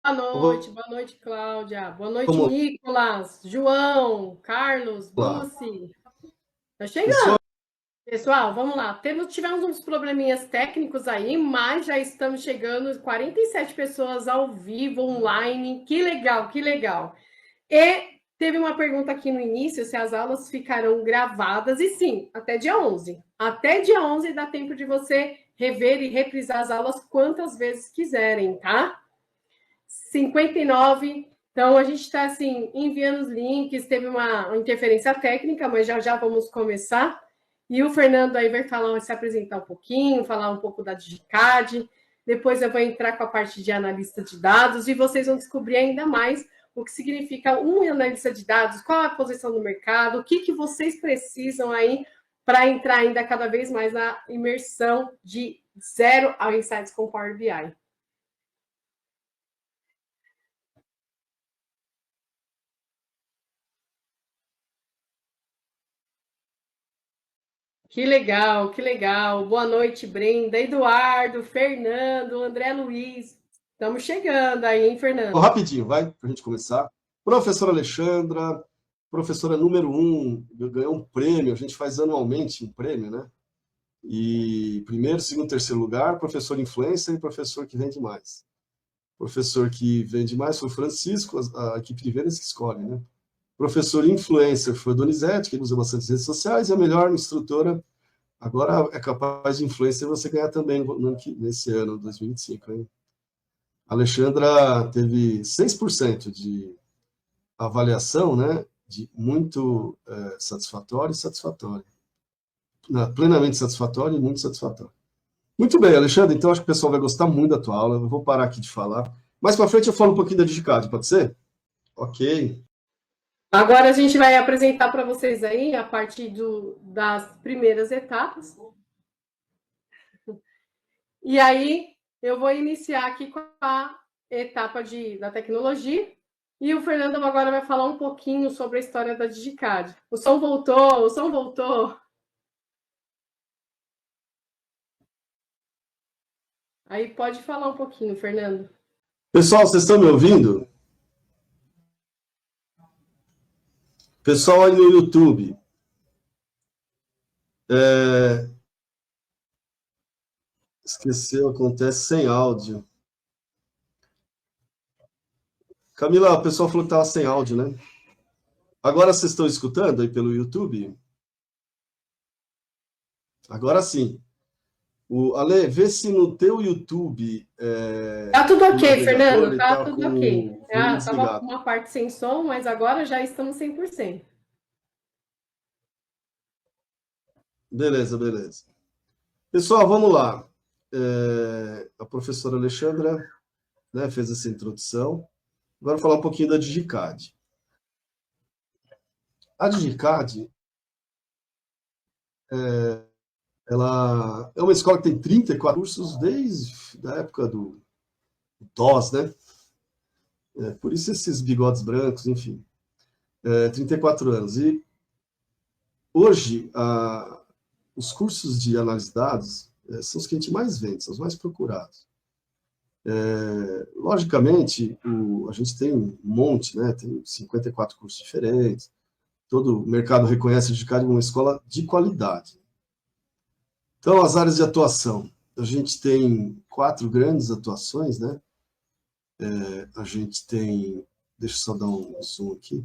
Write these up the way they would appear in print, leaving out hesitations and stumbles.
Vamos Boa noite, Cláudia. Boa noite, vamos Nicolas, João, Carlos, lá. Dulce. Tá Pessoal, chegando. Pessoal, vamos lá. Tivemos uns probleminhas técnicos aí, mas já estamos chegando, 47 pessoas ao vivo, online. Que legal, que legal. E teve uma pergunta aqui no início, se as aulas ficarão gravadas. E sim, até dia 11. Até dia 11 dá tempo de você rever e reprisar as aulas quantas vezes quiserem, tá? 59. Então, a gente está assim, enviando os links, teve uma interferência técnica, mas já já vamos começar. E o Fernando aí vai falar, se apresentar um pouquinho, falar um pouco da Digicad. Depois eu vou entrar com a parte de analista de dados e vocês vão descobrir ainda mais o que significa um analista de dados, qual é a posição do mercado, o que vocês precisam aí para entrar ainda cada vez mais na imersão de zero ao Insights com Power BI. Que legal, que legal. Boa noite, Brenda, Eduardo, Fernando, André Luiz. Estamos chegando aí, hein, Fernando? rapidinho, vai, para a gente começar. Professora Alexandra, professora número 1, ganhou um prêmio, a gente faz anualmente um prêmio, né? E primeiro, segundo, terceiro lugar, professor influencer e professor que vende mais. Professor que vende mais foi o Francisco, a equipe de vendas que escolhe, né? Professor influencer foi a Donizete, que usa bastante redes sociais, e a melhor instrutora. Agora é capaz de influencer você ganhar também nesse ano, 2025, hein? A Alexandra teve 6% de avaliação, né? De muito satisfatório e satisfatório. Plenamente satisfatório e muito satisfatório. Muito bem, Alexandre, então acho que o pessoal vai gostar muito da tua aula. Eu vou parar aqui de falar. Mais para frente eu falo um pouquinho da Digicad, pode ser? Ok. Agora a gente vai apresentar para vocês aí a partir das primeiras etapas. E aí eu vou iniciar aqui com a etapa da tecnologia. E o Fernando agora vai falar um pouquinho sobre a história da Digicad. O som voltou, o som voltou. Aí pode falar um pouquinho, Fernando. Pessoal, vocês estão me ouvindo? Pessoal aí no YouTube, é, esqueceu, acontece sem áudio. Camila, o pessoal falou que estava sem áudio, né? Agora vocês estão escutando aí pelo YouTube? Agora sim. Ale, vê se no teu YouTube, Tá tudo o ok, navegador, Fernando, ele tá tá tudo ok. com o volume Ah, tava desligado. uma parte sem som, mas agora já estamos 100%. Beleza, beleza. Pessoal, vamos lá. A professora Alexandra, né, fez essa introdução. Agora vou falar um pouquinho da Digicad. A Digicad, ela é uma escola que tem 34 cursos desde a época do DOS, né? Por isso esses bigodes brancos, enfim. 34 anos. E hoje, os cursos de análise de dados são os que a gente mais vende, são os mais procurados. Logicamente, a gente tem um monte, né? Tem 54 cursos diferentes. Todo o mercado reconhece a Digicad como uma escola de qualidade. Então, as áreas de atuação. A gente tem 4 grandes atuações, né? A gente tem, deixa eu só dar um zoom aqui,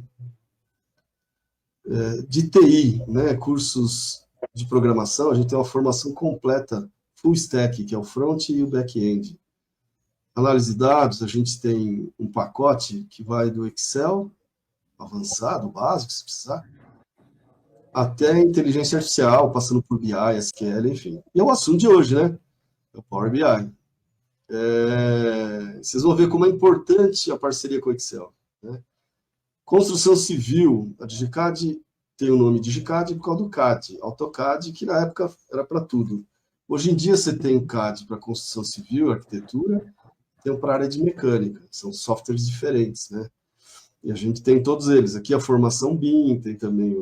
de TI, né? Cursos de programação, a gente tem uma formação completa, full stack, que é o front e o back-end. Análise de dados, a gente tem um pacote que vai do Excel avançado, básico, se precisar, até inteligência artificial, passando por BI, SQL, enfim. E é o assunto de hoje, né? É o Power BI. Vocês vão ver como é importante a parceria com o Excel, né? Construção civil, a Digicad tem o nome Digicad por causa do CAD, AutoCAD, que na época era para tudo. Hoje em dia você tem o CAD para construção civil, arquitetura, tem para a área de mecânica, são softwares diferentes, né? E a gente tem todos eles. Aqui a formação BIM, tem também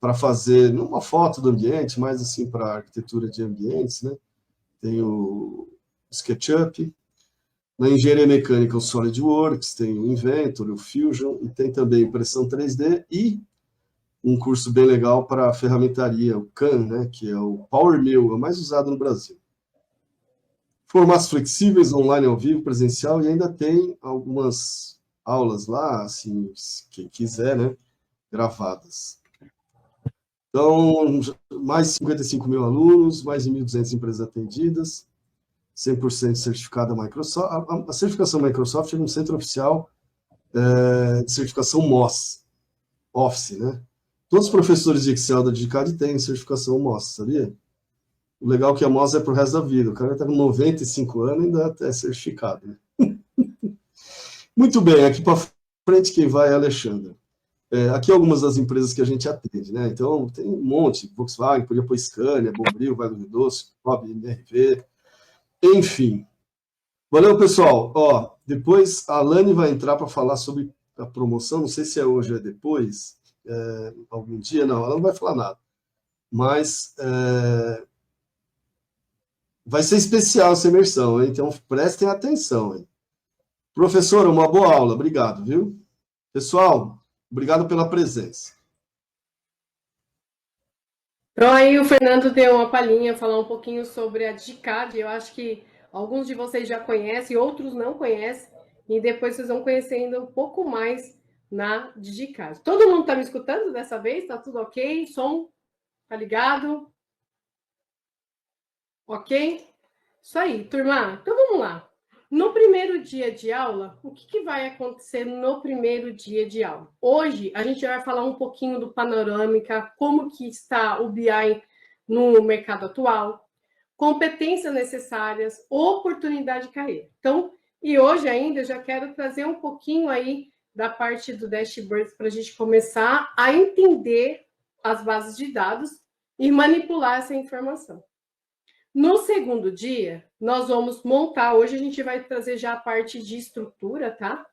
para fazer, não uma foto do ambiente, mas assim para arquitetura de ambientes, né? Tem o SketchUp. Na engenharia mecânica, o SolidWorks, tem o Inventor, o Fusion, e tem também impressão 3D e um curso bem legal para ferramentaria, o CAM, né, que é o Power Mill, é o mais usado no Brasil. Formatos flexíveis, online, ao vivo, presencial, e ainda tem algumas aulas lá, assim, quem quiser, né, gravadas. Então, mais de 55 mil alunos, mais de 1.200 empresas atendidas, 100% certificada Microsoft. A certificação Microsoft é um centro oficial de certificação MOS, Office, né? Todos os professores de Excel da DICAD têm certificação MOS, sabia? O legal é que a MOS é pro resto da vida. O cara está com 95 anos e ainda é certificado, né? Muito bem, aqui para frente quem vai é a Alexandra. Aqui algumas das empresas que a gente atende, né? Então, tem um monte, Volkswagen, podia pôr Scania, Bombril, Vale do Rio Doce, Cobb, MRV, enfim. Valeu, pessoal. Ó, depois a Alane vai entrar para falar sobre a promoção, não sei se é hoje ou é depois, algum dia, não, ela não vai falar nada. Mas vai ser especial essa imersão, hein? Então prestem atenção, hein? Professora, uma boa aula, obrigado, viu? Pessoal, obrigado pela presença. Então, aí o Fernando deu uma palhinha, falar um pouquinho sobre a DICAD. Eu acho que alguns de vocês já conhecem, outros não conhecem, e depois vocês vão conhecendo um pouco mais na DICAD. Todo mundo está me escutando dessa vez? Tá tudo ok? Som? Tá ligado? Ok? Isso aí, turma. Então, vamos lá. No primeiro dia de aula, o que vai acontecer no primeiro dia de aula? Hoje, a gente vai falar um pouquinho do panorâmica, como que está o BI no mercado atual, competências necessárias, oportunidade de carreira. Então, e hoje ainda eu já quero trazer um pouquinho aí da parte do dashboard para a gente começar a entender as bases de dados e manipular essa informação. No segundo dia, nós vamos montar, hoje a gente vai trazer já a parte de estrutura, tá?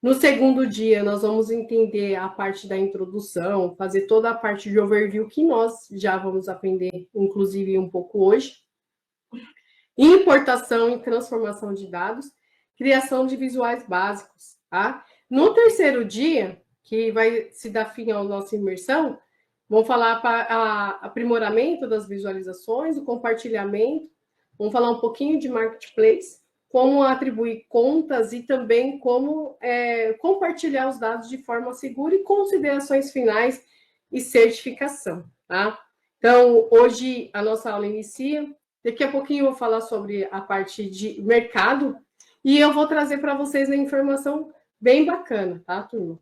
No segundo dia, nós vamos entender a parte da introdução, fazer toda a parte de overview que nós já vamos aprender, inclusive um pouco hoje. Importação e transformação de dados, criação de visuais básicos, tá? No terceiro dia, que vai se dar fim à nossa imersão, vamos falar para aprimoramento das visualizações, o compartilhamento, vamos falar um pouquinho de marketplace, como atribuir contas e também como compartilhar os dados de forma segura e considerações finais e certificação, tá? Então, hoje a nossa aula inicia. Daqui a pouquinho eu vou falar sobre a parte de mercado e eu vou trazer para vocês uma informação bem bacana, tá, turma?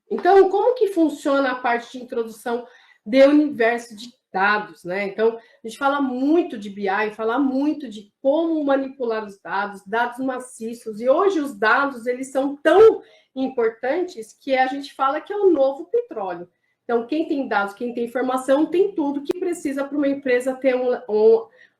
Então, como que funciona a parte de introdução do universo de dados, né? Então, a gente fala muito de BI, fala muito de como manipular os dados, dados maciços, e hoje os dados, eles são tão importantes que a gente fala que é o novo petróleo. Então, quem tem dados, quem tem informação, tem tudo que precisa para uma empresa ter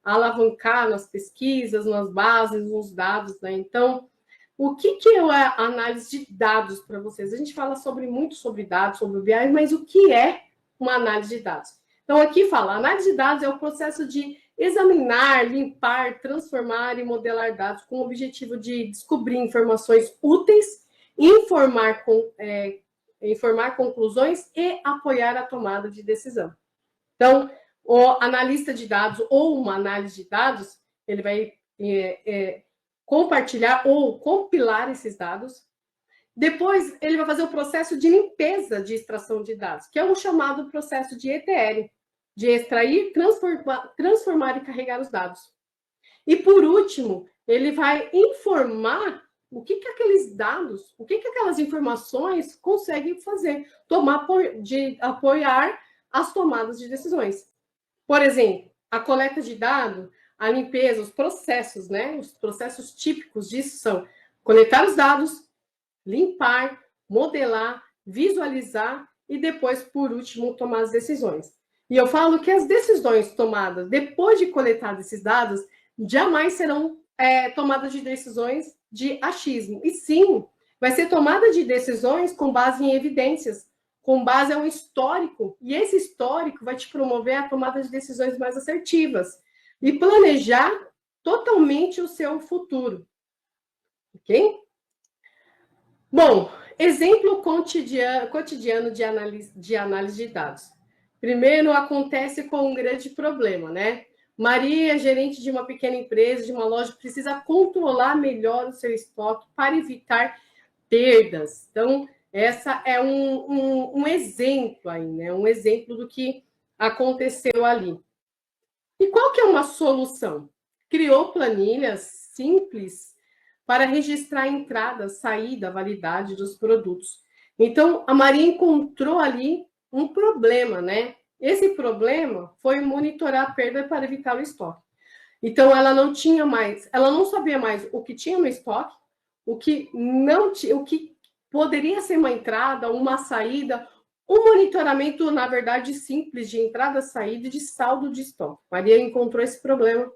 alavancar nas pesquisas, nas bases, nos dados, né? Então, o que é a análise de dados para vocês? A gente fala muito sobre dados, sobre o BI, mas o que é uma análise de dados? Então, aqui fala, análise de dados é o processo de examinar, limpar, transformar e modelar dados com o objetivo de descobrir informações úteis, informar conclusões e apoiar a tomada de decisão. Então, o analista de dados ou uma análise de dados, ele vai compartilhar ou compilar esses dados. Depois, ele vai fazer o processo de limpeza de extração de dados, que é o chamado processo de ETL, de extrair, transformar e carregar os dados. E, por último, ele vai informar o que aqueles dados, o que aquelas informações conseguem fazer, apoiar as tomadas de decisões. Por exemplo, a coleta de dados, a limpeza, os processos, né? Os processos típicos disso são coletar os dados, limpar, modelar, visualizar e depois, por último, tomar as decisões. E eu falo que as decisões tomadas depois de coletar esses dados jamais serão tomadas de decisões de achismo. E sim, vai ser tomada de decisões com base em evidências, com base em um histórico. E esse histórico vai te promover a tomada de decisões mais assertivas e planejar totalmente o seu futuro. ok? Bom, exemplo cotidiano de análise de dados. Primeiro, acontece com um grande problema, né? Maria, gerente de uma pequena empresa, de uma loja, precisa controlar melhor o seu estoque para evitar perdas. Então, essa é um exemplo aí, né? Um exemplo do que aconteceu ali. E qual que é uma solução? Criou planilhas simples para registrar a entrada, saída, validade dos produtos. Então, a Maria encontrou ali um problema, né? Esse problema foi monitorar a perda para evitar o estoque. Então, ela não sabia mais o que tinha no estoque, o que não tinha, o que poderia ser uma entrada, uma saída, um monitoramento, na verdade, simples de entrada, saída e de saldo de estoque. Maria encontrou esse problema.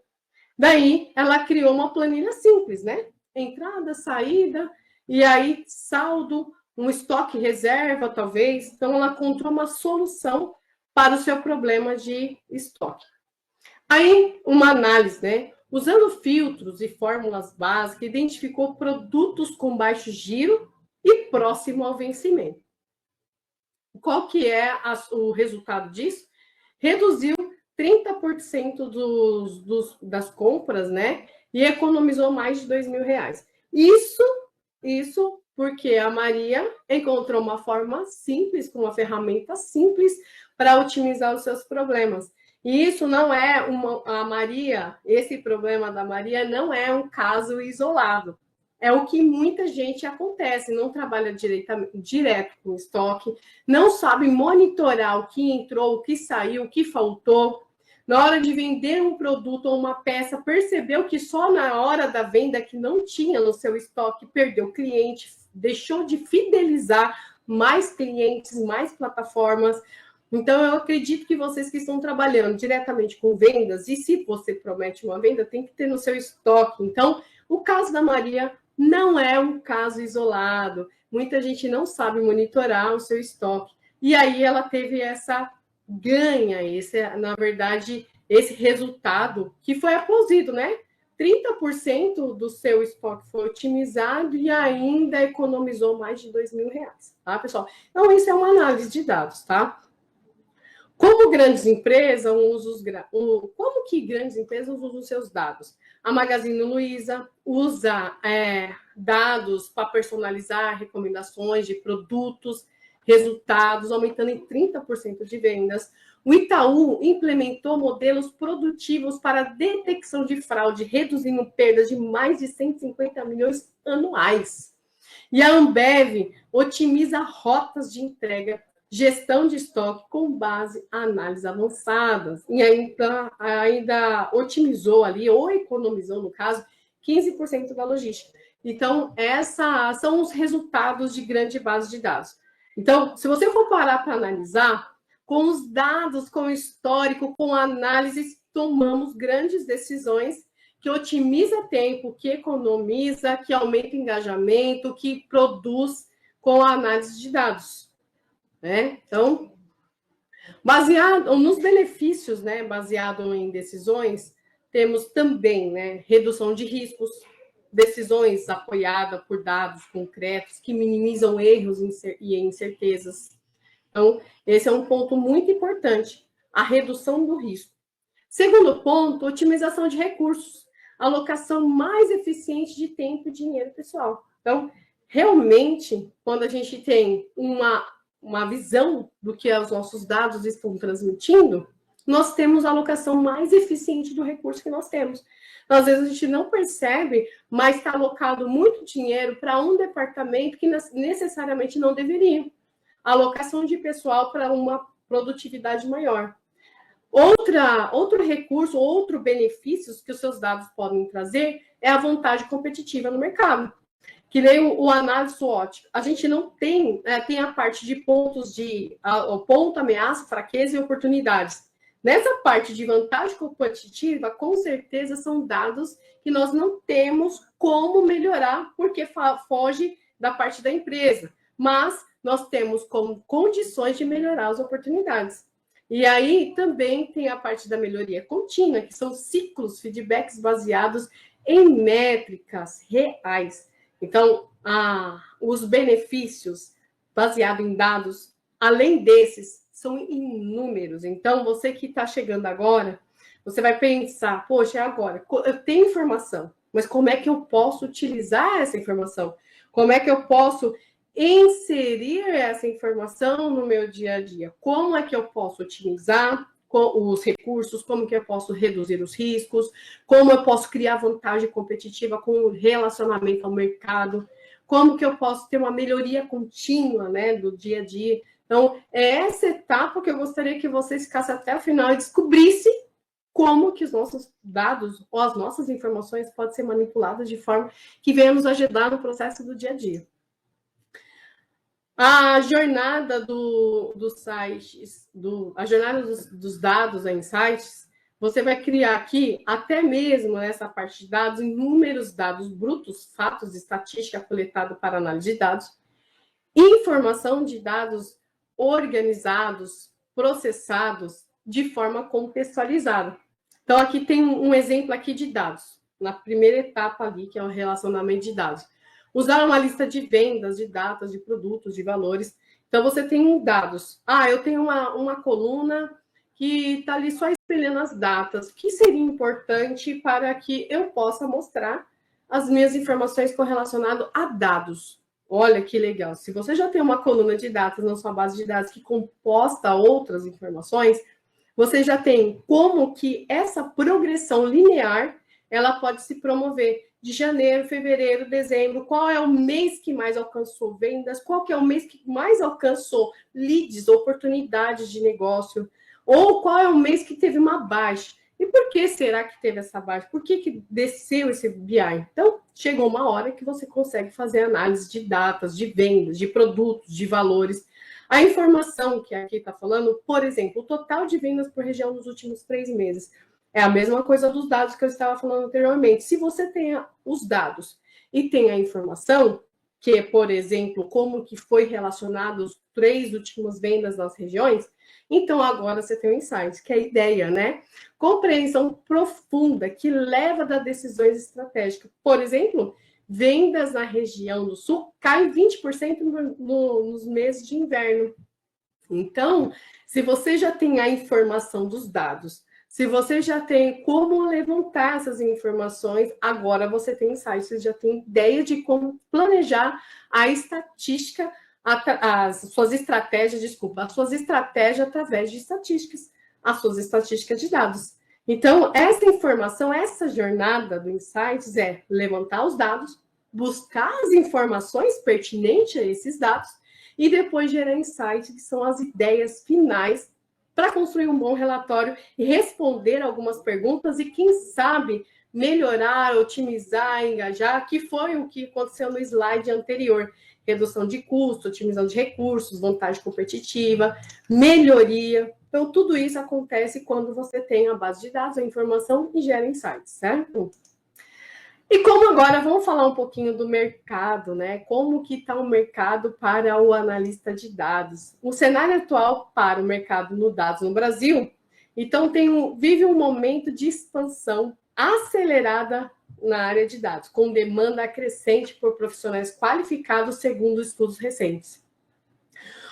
Daí, ela criou uma planilha simples, né? Entrada, saída, e aí saldo, um estoque reserva, talvez. Então, ela encontrou uma solução para o seu problema de estoque. Aí, uma análise, né? Usando filtros e fórmulas básicas, identificou produtos com baixo giro e próximo ao vencimento. Qual que é o resultado disso? Reduziu 30% das compras, né? E economizou mais de R$ 2.000. Isso porque a Maria encontrou uma forma simples, com uma ferramenta simples para otimizar os seus problemas. E isso não é a Maria, esse problema da Maria não é um caso isolado. É o que muita gente acontece, não trabalha direto com estoque, não sabe monitorar o que entrou, o que saiu, o que faltou. Na hora de vender um produto ou uma peça, percebeu que só na hora da venda que não tinha no seu estoque, perdeu cliente, deixou de fidelizar mais clientes, mais plataformas. Então, eu acredito que vocês que estão trabalhando diretamente com vendas, e se você promete uma venda, tem que ter no seu estoque. Então, o caso da Maria não é um caso isolado. Muita gente não sabe monitorar o seu estoque. E aí ela teve essa ganha, na verdade, esse resultado que foi aplaudido, né? 30% do seu estoque foi otimizado e ainda economizou mais de R$ 2.000, tá, pessoal? Então, isso é uma análise de dados, tá? Como grandes empresas usam seus dados? A Magazine Luiza usa dados para personalizar recomendações de produtos, resultados, aumentando em 30% de vendas. O Itaú implementou modelos produtivos para detecção de fraude, reduzindo perdas de mais de 150 milhões anuais. E a Ambev otimiza rotas de entrega, gestão de estoque com base em análises avançadas. E ainda otimizou ali, ou economizou, no caso, 15% da logística. Então, esses são os resultados de grande base de dados. Então, se você for parar para analisar, com os dados, com o histórico, com análises, tomamos grandes decisões que otimiza tempo, que economiza, que aumenta o engajamento, que produz com a análise de dados. Né? Então, baseado nos benefícios, né, baseado em decisões, temos também, né, redução de riscos, decisões apoiadas por dados concretos que minimizam erros e incertezas. Então, esse é um ponto muito importante, a redução do risco. Segundo ponto, otimização de recursos, alocação mais eficiente de tempo e dinheiro pessoal. Então, realmente, quando a gente tem uma visão do que os nossos dados estão transmitindo, nós temos a alocação mais eficiente do recurso que nós temos. Então, às vezes a gente não percebe, mas está alocado muito dinheiro para um departamento que necessariamente não deveria. A alocação de pessoal para uma produtividade maior. Outro recurso, outro benefício que os seus dados podem trazer é a vantagem competitiva no mercado. Que nem o análise SWOT. A gente não tem a parte de pontos o ponto, ameaça, fraqueza e oportunidades. Nessa parte de vantagem competitiva, com certeza são dados que nós não temos como melhorar, porque foge da parte da empresa. Mas nós temos como condições de melhorar as oportunidades. E aí também tem a parte da melhoria contínua, que são ciclos, feedbacks baseados em métricas reais, Então, os benefícios baseados em dados, além desses, são inúmeros. Então, você que está chegando agora, você vai pensar, poxa, é agora, eu tenho informação, mas como é que eu posso utilizar essa informação? Como é que eu posso inserir essa informação no meu dia a dia? Como é que eu posso utilizar os recursos? Como que eu posso reduzir os riscos? Como eu posso criar vantagem competitiva com o relacionamento ao mercado? Como que eu posso ter uma melhoria contínua, né, do dia a dia? Então, é essa etapa que eu gostaria que vocês ficassem até o final e descobrissem como que os nossos dados ou as nossas informações podem ser manipuladas de forma que venha nos ajudar no processo do dia a dia. A jornada dos sites, a jornada dos dados em sites, você vai criar aqui, até mesmo nessa parte de dados, inúmeros dados brutos, fatos, estatística coletada para análise de dados, informação de dados organizados, processados de forma contextualizada. Então, aqui tem um exemplo aqui de dados, na primeira etapa ali, que é o relacionamento de dados. Usar uma lista de vendas, de datas, de produtos, de valores. Então, você tem dados. Eu tenho uma coluna que está ali só espelhando as datas. O que seria importante para que eu possa mostrar as minhas informações correlacionadas a dados? Olha que legal. Se você já tem uma coluna de dados na sua base de dados que composta outras informações, você já tem como que essa progressão linear ela pode se promover de janeiro, fevereiro, dezembro, qual é o mês que mais alcançou vendas, qual que é o mês que mais alcançou leads, oportunidades de negócio, ou qual é o mês que teve uma baixa. E por que será que teve essa baixa? Por que desceu esse BI? Então, chegou uma hora que você consegue fazer análise de datas, de vendas, de produtos, de valores. A informação que aqui está falando, por exemplo, o total de vendas por região nos últimos 3 meses. É a mesma coisa dos dados que eu estava falando anteriormente. Se você tem os dados e tem a informação, que, por exemplo, como que foi relacionado os 3 últimas vendas nas regiões, então agora você tem o insight, que é a ideia, né? Compreensão profunda que leva a decisões estratégicas. Por exemplo, vendas na região do sul caem 20% nos meses de inverno. Então, se você já tem a informação dos dados, se você já tem como levantar essas informações, agora você tem insights, você já tem ideia de como planejar a estatística, as suas estratégias através de estatísticas, as suas estatísticas de dados. Então, essa informação, essa jornada do Insights é levantar os dados, buscar as informações pertinentes a esses dados e depois gerar insights, que são as ideias finais para construir um bom relatório e responder algumas perguntas e, quem sabe, melhorar, otimizar, engajar, que foi o que aconteceu no slide anterior. Redução de custo, otimização de recursos, vantagem competitiva, melhoria. Então, tudo isso acontece quando você tem a base de dados, a informação e gera insights, certo? E como agora, vamos falar um pouquinho do mercado, né? Como que está o mercado para o analista de dados? O cenário atual para o mercado no dados no Brasil, então vive um momento de expansão acelerada na área de dados, com demanda crescente por profissionais qualificados, segundo estudos recentes.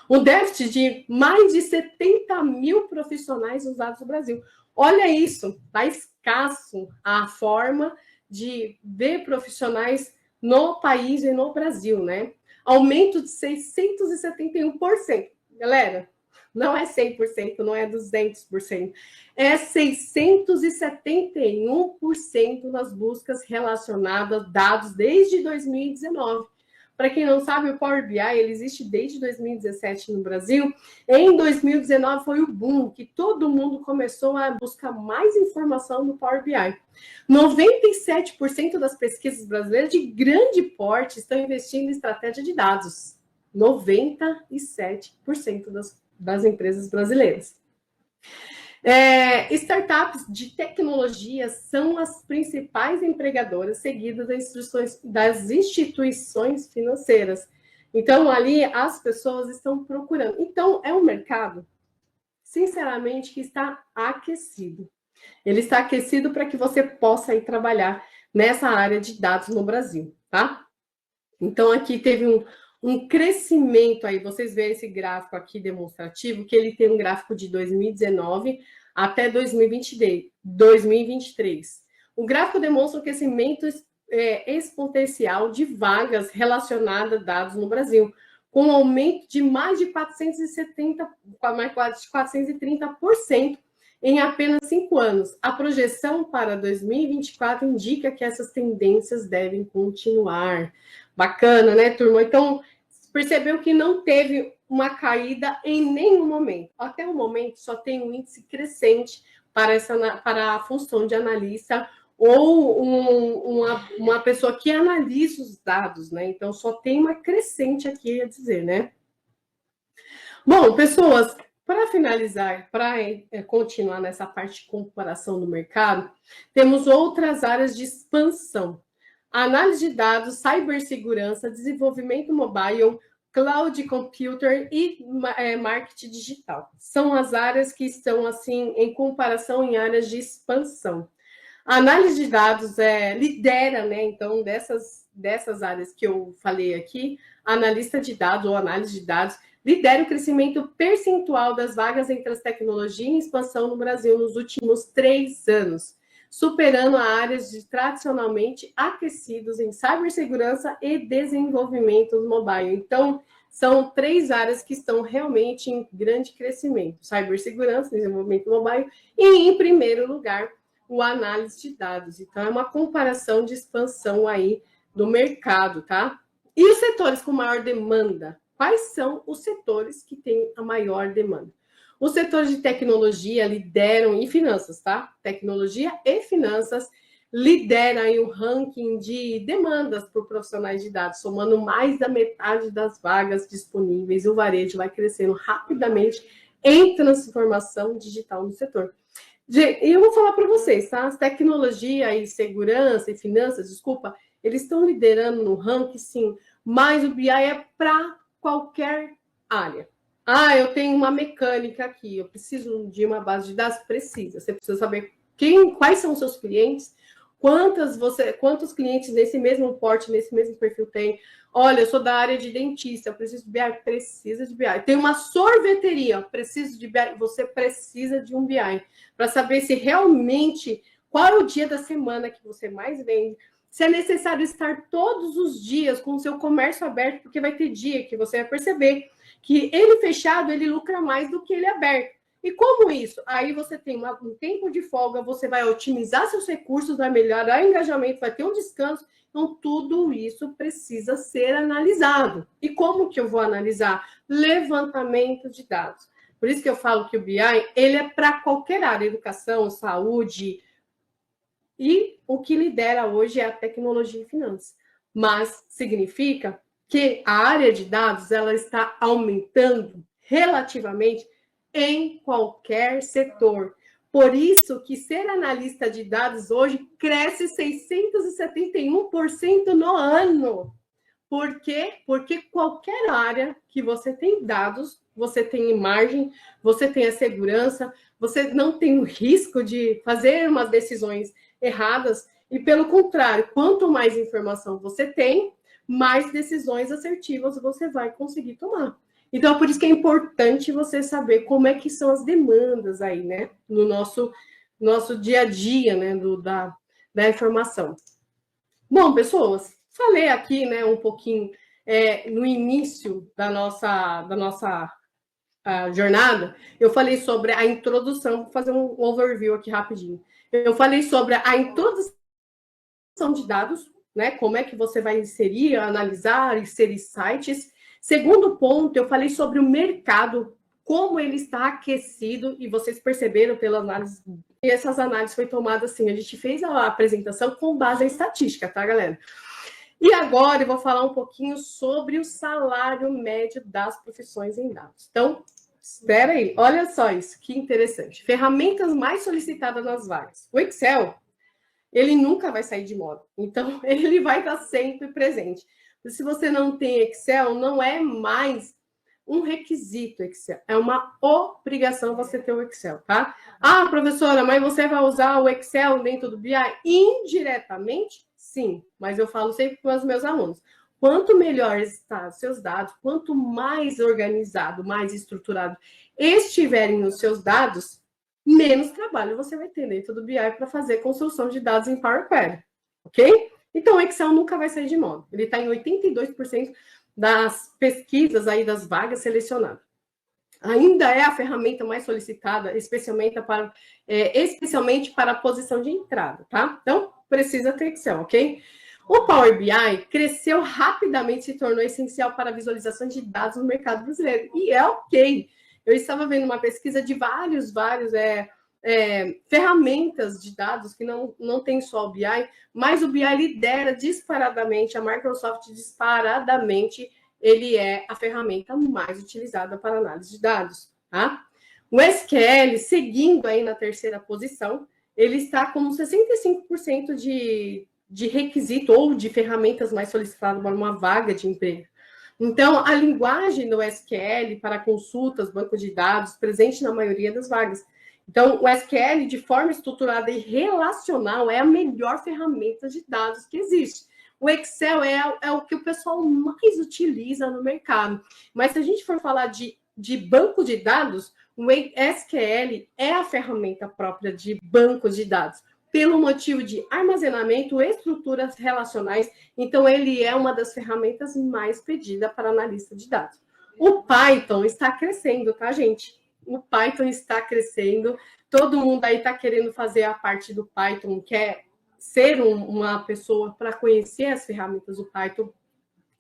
Um déficit de mais de 70 mil profissionais usados no Brasil. Olha isso, está escasso a forma de ver profissionais no país e no Brasil, né? Aumento de 671%. Galera, não é 100%, não é 200%. É 671% nas buscas relacionadas a dados desde 2019. Para quem não sabe, o Power BI ele existe desde 2017 no Brasil. Em 2019 foi o boom, que todo mundo começou a buscar mais informação no Power BI. 97% das pesquisas brasileiras de grande porte estão investindo em estratégia de dados. 97% das empresas brasileiras. Startups de tecnologia são as principais empregadoras seguidas das instituições financeiras. Então, ali as pessoas estão procurando. Então, é um mercado, sinceramente, que está aquecido. Ele está aquecido para que você possa ir trabalhar nessa área de dados no Brasil, tá? Então, aqui teve um crescimento aí, vocês veem esse gráfico aqui demonstrativo, que ele tem um gráfico de 2019 até 2023. O gráfico demonstra o crescimento exponencial de vagas relacionadas a dados no Brasil, com um aumento de mais de 430% em apenas 5 anos. A projeção para 2024 indica que essas tendências devem continuar. Bacana, né, turma? Então, percebeu que não teve uma caída em nenhum momento. Até o momento, só tem um índice crescente para a função de analista ou uma pessoa que analisa os dados, né? Então, só tem uma crescente aqui a dizer, né? Bom, pessoas, para finalizar, para continuar nessa parte de comparação do mercado, temos outras áreas de expansão. Análise de dados, cibersegurança, desenvolvimento mobile, cloud computer e marketing digital. São as áreas que estão, assim, em comparação em áreas de expansão. A análise de dados lidera, né? Então, dessas áreas que eu falei aqui, analista de dados ou análise de dados lidera o crescimento percentual das vagas entre as tecnologias em expansão no Brasil nos últimos 3 anos, superando áreas tradicionalmente aquecidas em cibersegurança e desenvolvimento mobile. Então, são 3 áreas que estão realmente em grande crescimento: cibersegurança, desenvolvimento mobile e, em primeiro lugar, o análise de dados. Então, é uma comparação de expansão aí do mercado, tá? E os setores com maior demanda? Quais são os setores que têm a maior demanda? Os setores de tecnologia lideram, e finanças, tá? Tecnologia e finanças lideram aí o ranking de demandas por profissionais de dados, somando mais da metade das vagas disponíveis. O varejo vai crescendo rapidamente em transformação digital no setor. E eu vou falar para vocês, tá? As tecnologia e segurança e finanças, desculpa, eles estão liderando no ranking, sim, mas o BI é para qualquer área. Ah, eu tenho uma mecânica aqui, eu preciso de uma base de dados? Precisa. Você precisa saber quais são os seus clientes, quantos clientes nesse mesmo porte, nesse mesmo perfil tem. Olha, eu sou da área de dentista, eu preciso de BI, precisa de BI. Tem uma sorveteria, preciso de BI, você precisa de um BI. Para saber se realmente, qual é o dia da semana que você mais vende, se é necessário estar todos os dias com o seu comércio aberto, porque vai ter dia que você vai perceber que ele fechado, ele lucra mais do que ele aberto. E como isso? Aí você tem um tempo de folga, você vai otimizar seus recursos, vai melhorar o engajamento, vai ter um descanso. Então, tudo isso precisa ser analisado. E como que eu vou analisar? Levantamento de dados. Por isso que eu falo que o BI, ele é para qualquer área, educação, saúde, e o que lidera hoje é a tecnologia e finanças. Mas significa que a área de dados ela está aumentando relativamente em qualquer setor. Por isso que ser analista de dados hoje cresce 671% no ano. Por quê? Porque qualquer área que você tem dados, você tem margem, você tem a segurança, você não tem o risco de fazer umas decisões erradas. E, pelo contrário, quanto mais informação você tem, mais decisões assertivas você vai conseguir tomar. Então, é por isso que é importante você saber como é que são as demandas aí, né? No nosso dia a dia, né? Da informação. Bom, pessoas, falei aqui, né, um pouquinho no início da nossa jornada, eu falei sobre a introdução, vou fazer um overview aqui rapidinho. Eu falei sobre a introdução de dados, né, como é que você vai inserir, analisar, inserir sites. Segundo ponto, eu falei sobre o mercado, como ele está aquecido, e vocês perceberam pela análise, e essas análises foi tomada assim, a gente fez a apresentação com base em estatística, tá, galera? E agora eu vou falar um pouquinho sobre o salário médio das profissões em dados. Então, espera aí, olha só isso, que interessante. Ferramentas mais solicitadas nas vagas. O Excel, ele nunca vai sair de moda. Então, ele vai estar sempre presente. Se você não tem Excel, não é mais um requisito Excel. É uma obrigação você ter o Excel, tá? Ah, professora, mas você vai usar o Excel dentro do BI? Indiretamente, sim. Mas eu falo sempre para os meus alunos. Quanto melhor está seus dados, quanto mais organizado, mais estruturado estiverem os seus dados, menos trabalho você vai ter dentro do BI para fazer construção de dados em Power Query, ok? Então, o Excel nunca vai sair de moda. Ele está em 82% das pesquisas aí das vagas selecionadas. Ainda é a ferramenta mais solicitada, especialmente para a posição de entrada, tá? Então, precisa ter Excel, ok? O Power BI cresceu rapidamente, se tornou essencial para a visualização de dados no mercado brasileiro. E é ok. Eu estava vendo uma pesquisa de vários ferramentas de dados que não tem só o BI, mas o BI lidera disparadamente, a Microsoft disparadamente, ele é a ferramenta mais utilizada para análise de dados, tá? O SQL, seguindo aí na terceira posição, ele está com 65% de requisito ou de ferramentas mais solicitadas para uma vaga de emprego. Então, a linguagem do SQL para consultas, banco de dados, presente na maioria das vagas. Então, o SQL, de forma estruturada e relacional, é a melhor ferramenta de dados que existe. O Excel é o que o pessoal mais utiliza no mercado. Mas se a gente for falar de banco de dados, o SQL é a ferramenta própria de banco de dados, pelo motivo de armazenamento, estruturas relacionais. Então, ele é uma das ferramentas mais pedidas para analista de dados. O Python está crescendo, tá, gente? O Python está crescendo. Todo mundo aí está querendo fazer a parte do Python, quer ser uma pessoa para conhecer as ferramentas do Python.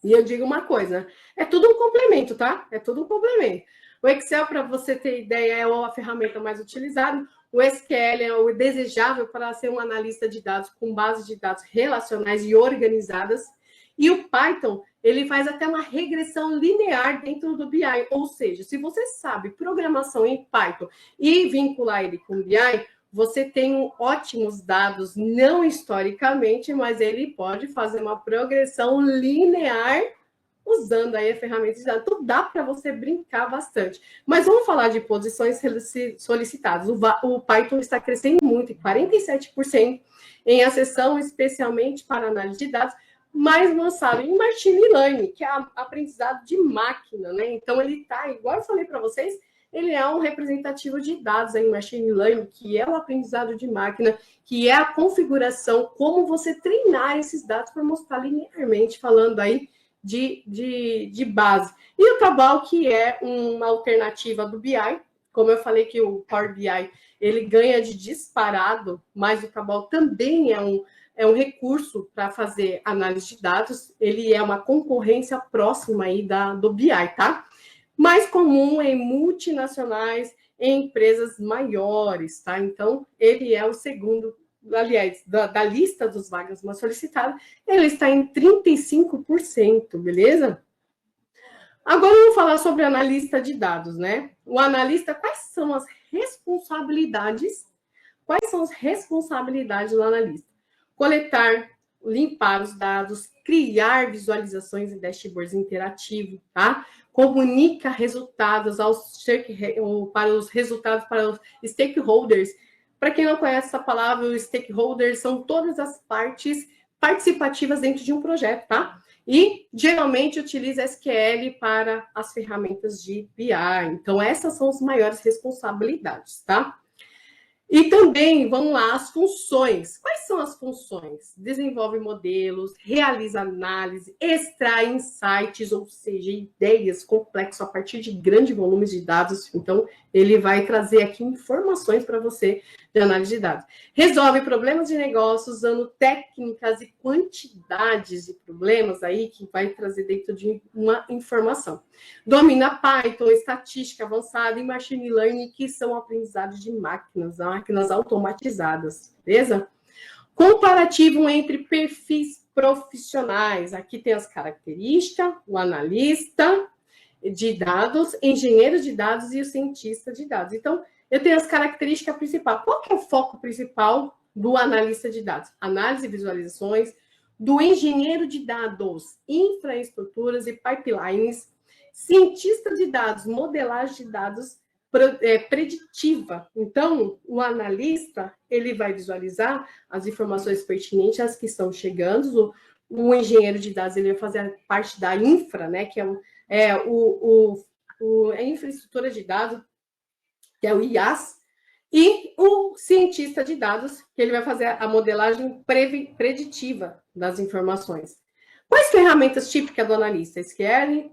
E eu digo uma coisa, é tudo um complemento, tá? É tudo um complemento. O Excel, para você ter ideia, é a ferramenta mais utilizada. O SQL é o desejável para ser um analista de dados com bases de dados relacionais e organizadas. E o Python, ele faz até uma regressão linear dentro do BI. Ou seja, se você sabe programação em Python e vincular ele com o BI, você tem ótimos dados, não historicamente, mas ele pode fazer uma progressão linear usando aí a ferramenta de dados. Então, dá para você brincar bastante. Mas vamos falar de posições solicitadas. O Python está crescendo muito, 47% em acessão, especialmente para análise de dados, mais lançado em Machine Learning, que é aprendizado de máquina, né? Então, ele está, igual eu falei para vocês, ele é um representativo de dados em Machine Learning, que é o aprendizado de máquina, que é a configuração, como você treinar esses dados para mostrar linearmente, falando aí de base. E o Tabal, que é uma alternativa do BI, como eu falei que o Power BI, ele ganha de disparado, mas o Tabal também é um recurso para fazer análise de dados, ele é uma concorrência próxima aí do BI, tá? Mais comum em multinacionais, em empresas maiores, tá? Então, ele é o segundo, aliás, da lista dos vagas mais solicitadas, ele está em 35%, beleza? Agora, vamos falar sobre analista de dados, né? O analista, quais são as responsabilidades? Quais são as responsabilidades do analista? Coletar, limpar os dados, criar visualizações e dashboards interativos, tá? Comunica resultados para os resultados para os stakeholders. Para quem não conhece essa palavra, os stakeholders são todas as partes participativas dentro de um projeto, tá? E geralmente utiliza SQL para as ferramentas de BI. Então, essas são as maiores responsabilidades, tá? E também, vamos lá, as funções. Quais são as funções? Desenvolve modelos, realiza análise, extrai insights, ou seja, ideias complexas a partir de grandes volumes de dados. Então, ele vai trazer aqui informações para você de análise de dados. Resolve problemas de negócio usando técnicas e quantidades de problemas aí que vai trazer dentro de uma informação. Domina Python, estatística avançada e machine learning, que são aprendizados de máquinas automatizadas, beleza? Comparativo entre perfis profissionais. Aqui tem as características, o analista de dados, engenheiro de dados e o cientista de dados. Então, eu tenho as características principais. Qual que é o foco principal do analista de dados? Análise e visualizações, do engenheiro de dados, infraestruturas e pipelines, cientista de dados, modelagem de dados preditiva. Então, o analista, ele vai visualizar as informações pertinentes, as que estão chegando o engenheiro de dados ele vai fazer parte da infra, né, que é a infraestrutura de dados, que é o IaaS, e o cientista de dados, que ele vai fazer a modelagem preditiva das informações. Quais ferramentas típicas do analista? SQL,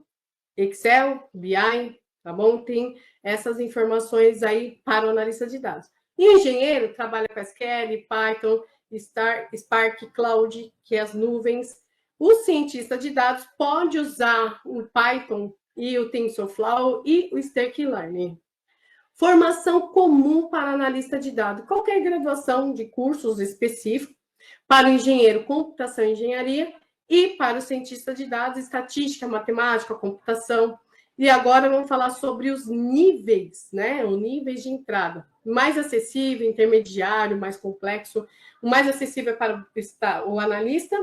Excel, BI, tá bom? Tem essas informações aí para o analista de dados. E o engenheiro trabalha com SQL, Python, Spark, Cloud, que é as nuvens. O cientista de dados pode usar o Python e o TensorFlow e o Stake-Learning. Formação comum para analista de dados. Qualquer graduação de cursos específicos para o engenheiro, computação e engenharia, e para o cientista de dados, estatística, matemática, computação. E agora vamos falar sobre os níveis, né? Os níveis de entrada. Mais acessível, intermediário, mais complexo. O mais acessível é para o analista.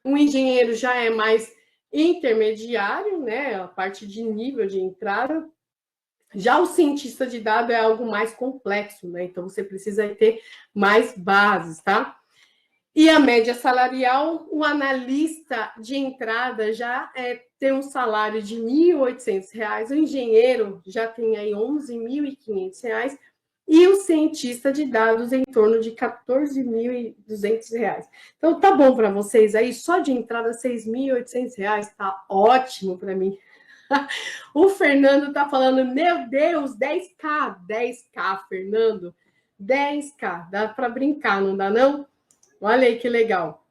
O engenheiro já é mais intermediário, né? A parte de nível de entrada. Já o cientista de dados é algo mais complexo, né? Então você precisa ter mais bases, tá? E a média salarial, o analista de entrada já tem um salário de R$ 1.800, o engenheiro já tem aí R$ 11.500 e o cientista de dados em torno de R$ 14.200. Então tá bom para vocês aí, só de entrada R$ 6.800, tá ótimo para mim. O Fernando tá falando, meu Deus, 10K, 10K, Fernando, 10K, dá para brincar, não dá não? Olha aí que legal.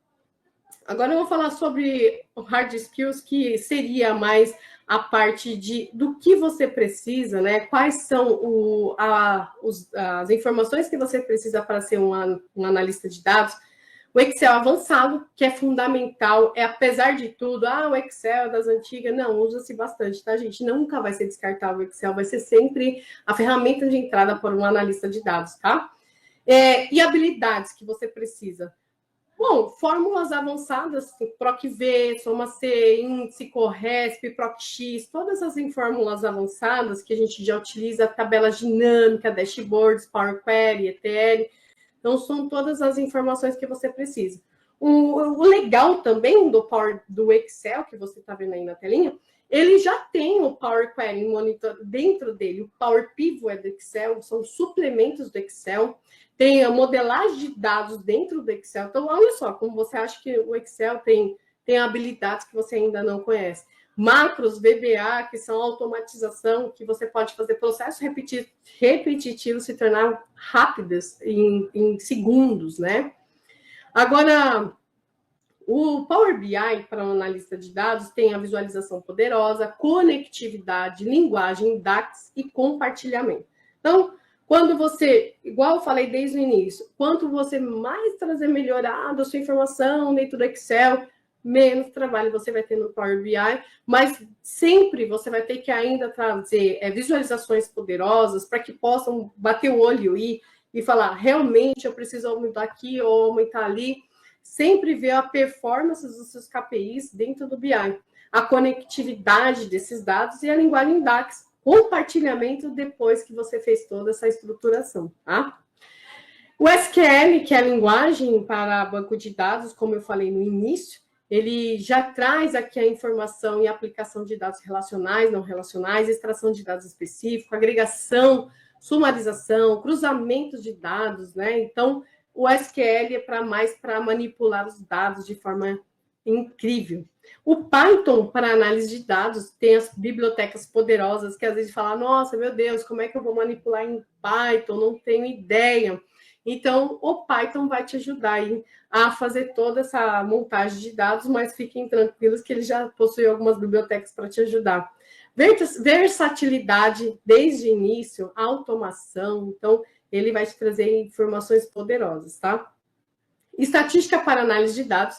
Agora eu vou falar sobre o hard skills, que seria mais a parte do que você precisa, né? Quais são as informações que você precisa para ser um analista de dados. O Excel avançado, que é fundamental, apesar de tudo, o Excel das antigas, não, usa-se bastante, tá, gente? Nunca vai ser descartável o Excel, vai ser sempre a ferramenta de entrada para um analista de dados, tá? E habilidades que você precisa. Bom, fórmulas avançadas, PROC-V, Soma-C, Índice, Corresp, PROC-X, todas as fórmulas avançadas que a gente já utiliza, tabelas dinâmicas, dashboards, Power Query, ETL. Então, são todas as informações que você precisa. O legal também do Excel, que você está vendo aí na telinha, ele já tem o Power Query Monitor dentro dele. O Power Pivot é do Excel, são suplementos do Excel. Tem a modelagem de dados dentro do Excel. Então, olha só, como você acha que o Excel tem habilidades que você ainda não conhece. Macros, VBA, que são automatização, que você pode fazer processos repetitivos se tornar rápidos em segundos, né? Agora, o Power BI, para um analista de dados, tem a visualização poderosa, conectividade, linguagem, DAX e compartilhamento. Então, quando você, igual eu falei desde o início, quanto você mais trazer melhorado a sua informação dentro do Excel, menos trabalho você vai ter no Power BI, mas sempre você vai ter que ainda trazer visualizações poderosas para que possam bater o olho e falar, realmente eu preciso aumentar aqui ou aumentar ali. Sempre ver a performance dos seus KPIs dentro do BI, a conectividade desses dados e a linguagem DAX, compartilhamento depois que você fez toda essa estruturação, tá? O SQL, que é a linguagem para banco de dados, como eu falei no início, ele já traz aqui a informação e aplicação de dados relacionais, não relacionais, extração de dados específicos, agregação, sumarização, cruzamento de dados, né? Então, o SQL é mais para manipular os dados de forma incrível. O Python, para análise de dados, tem as bibliotecas poderosas que às vezes falam, nossa, meu Deus, como é que eu vou manipular em Python? Não tenho ideia. Então, o Python vai te ajudar aí a fazer toda essa montagem de dados, mas fiquem tranquilos que ele já possui algumas bibliotecas para te ajudar. Versatilidade desde o início, automação, então ele vai te trazer informações poderosas, tá? Estatística para análise de dados.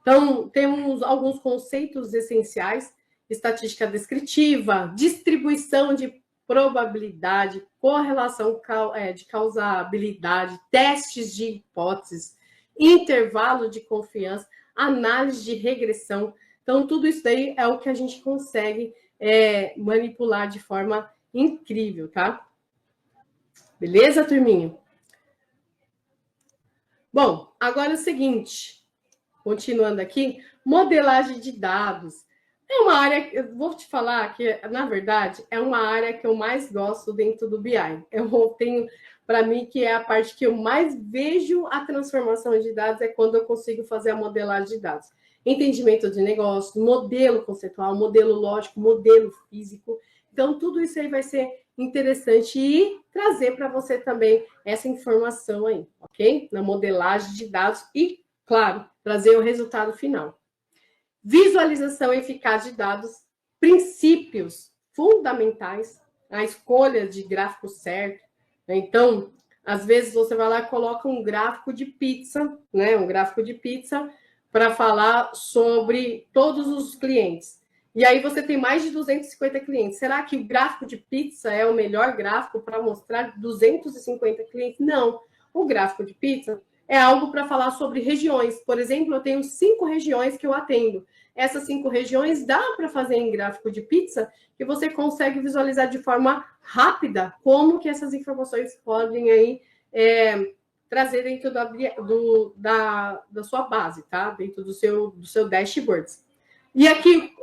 Então, temos alguns conceitos essenciais: estatística descritiva, distribuição de probabilidade, correlação de causabilidade, testes de hipóteses, intervalo de confiança, análise de regressão. Então, tudo isso daí é o que a gente consegue manipular de forma incrível, tá? Beleza, turminha? Bom, agora é o seguinte. continuando aqui, modelagem de dados. É uma área, eu vou te falar que, na verdade, é uma área que eu mais gosto dentro do BI. Eu tenho, para mim, que é a parte que eu mais vejo a transformação de dados, é quando eu consigo fazer a modelagem de dados. Entendimento de negócio, modelo conceitual, modelo lógico, modelo físico. Então, tudo isso aí vai ser interessante e trazer para você também essa informação aí, ok? Na modelagem de dados e, claro, trazer o resultado final. Visualização eficaz de dados, princípios fundamentais, a escolha de gráfico certo. Então, às vezes você vai lá e coloca um gráfico de pizza, né? Um gráfico de pizza para falar sobre todos os clientes. E aí você tem mais de 250 clientes. Será que o gráfico de pizza é o melhor gráfico para mostrar 250 clientes? Não. O gráfico de pizza é algo para falar sobre regiões. Por exemplo, eu tenho 5 regiões que eu atendo. Essas 5 regiões dá para fazer em gráfico de pizza, que você consegue visualizar de forma rápida como que essas informações podem aí trazer dentro da sua base, tá? Dentro do seu dashboard. E aqui,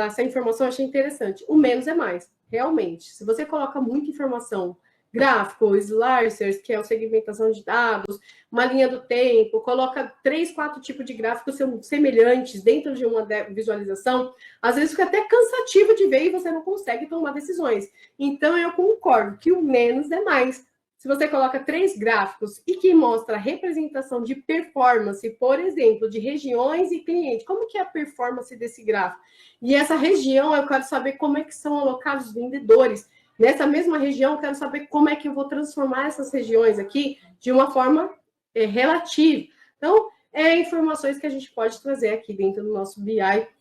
essa informação eu achei interessante. O menos é mais, realmente. Se você coloca muita informação, gráfico, slicers, que é a segmentação de dados, uma linha do tempo, coloca 3, 4 tipos de gráficos semelhantes dentro de uma visualização, às vezes fica até cansativo de ver e você não consegue tomar decisões. Então, eu concordo que o menos é mais. Se você coloca 3 gráficos e que mostra a representação de performance, por exemplo, de regiões e clientes, como que é a performance desse gráfico? E essa região, eu quero saber como é que são alocados os vendedores. Nessa mesma região, eu quero saber como é que eu vou transformar essas regiões aqui de uma forma relativa. Então, informações que a gente pode trazer aqui dentro do nosso BI.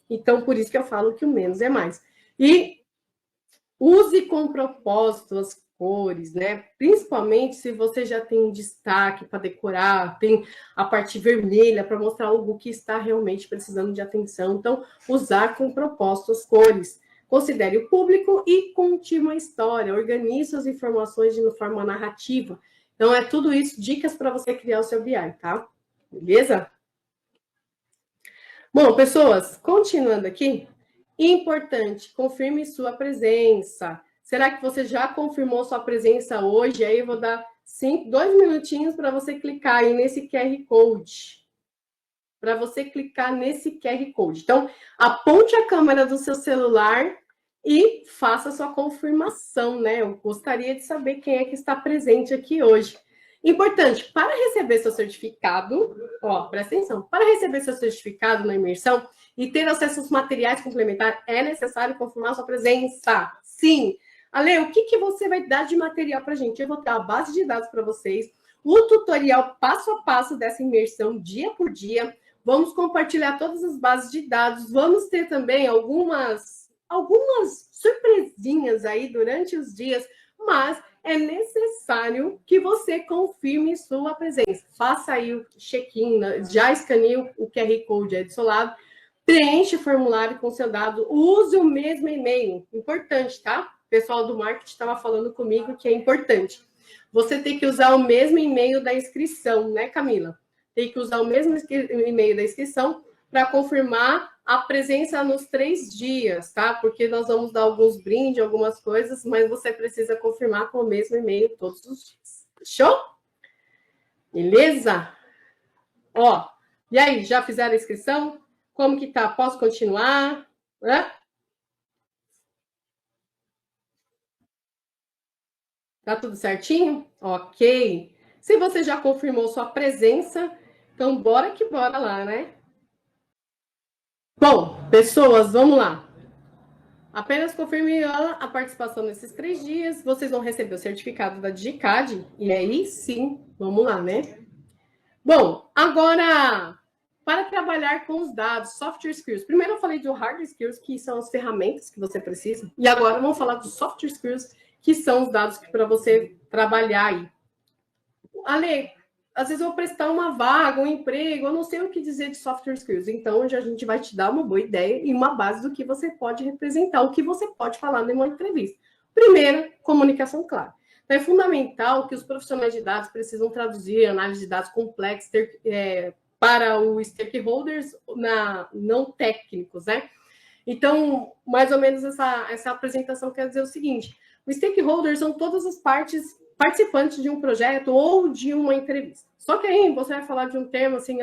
Então, por isso que eu falo que o menos é mais. E use com propósito as cores, né? Principalmente se você já tem um destaque para decorar, tem a parte vermelha para mostrar algo que está realmente precisando de atenção. Então, usar com propósito as cores. Considere o público e conte uma história. Organize suas informações de forma narrativa. Então, é tudo isso, dicas para você criar o seu BI, tá? Beleza? Bom, pessoas, continuando aqui. Importante, confirme sua presença. Será que você já confirmou sua presença hoje? Aí eu vou dar 2 minutinhos para você clicar aí nesse QR Code. Para você clicar nesse QR Code. Então, aponte a câmera do seu celular e faça sua confirmação, né? Eu gostaria de saber quem é que está presente aqui hoje. Importante, para receber seu certificado, presta atenção, para receber seu certificado na imersão e ter acesso aos materiais complementares, é necessário confirmar sua presença. Sim. Ale, o que você vai dar de material para a gente? Eu vou dar a base de dados para vocês, o tutorial passo a passo dessa imersão, dia por dia. Vamos compartilhar todas as bases de dados. Vamos ter também algumas surpresinhas aí durante os dias, mas é necessário que você confirme sua presença. Faça aí o check-in, já escaneie o QR Code aí do seu lado, preencha o formulário com seu dado, use o mesmo e-mail. Importante, tá? O pessoal do marketing estava falando comigo que é importante. Você tem que usar o mesmo e-mail da inscrição, né, Camila? Tem que usar o mesmo e-mail da inscrição para confirmar a presença nos 3 dias, tá? Porque nós vamos dar alguns brindes, algumas coisas, mas você precisa confirmar com o mesmo e-mail todos os dias. Fechou? Beleza? E aí, já fizeram a inscrição? Como que tá? Posso continuar? Tá tudo certinho? Ok. Se você já confirmou sua presença, então bora que bora lá, né? Bom, pessoas, vamos lá. Apenas confirme a participação nesses 3 dias. Vocês vão receber o certificado da DigiCAD. E aí sim, vamos lá, né? Bom, agora, para trabalhar com os dados, software skills. Primeiro eu falei do hard skills, que são as ferramentas que você precisa. E agora vamos falar dos software skills, que são os dados para você trabalhar aí. Ale, às vezes eu vou prestar uma vaga, um emprego, eu não sei o que dizer de software skills. Então, hoje a gente vai te dar uma boa ideia e uma base do que você pode representar, o que você pode falar numa entrevista. Primeiro, comunicação clara. Então, é fundamental que os profissionais de dados precisam traduzir análise de dados complexos, para os stakeholders não técnicos, né? Então, mais ou menos essa apresentação quer dizer o seguinte: os stakeholders são todas as partes participantes de um projeto ou de uma entrevista. Só que aí você vai falar de um termo assim,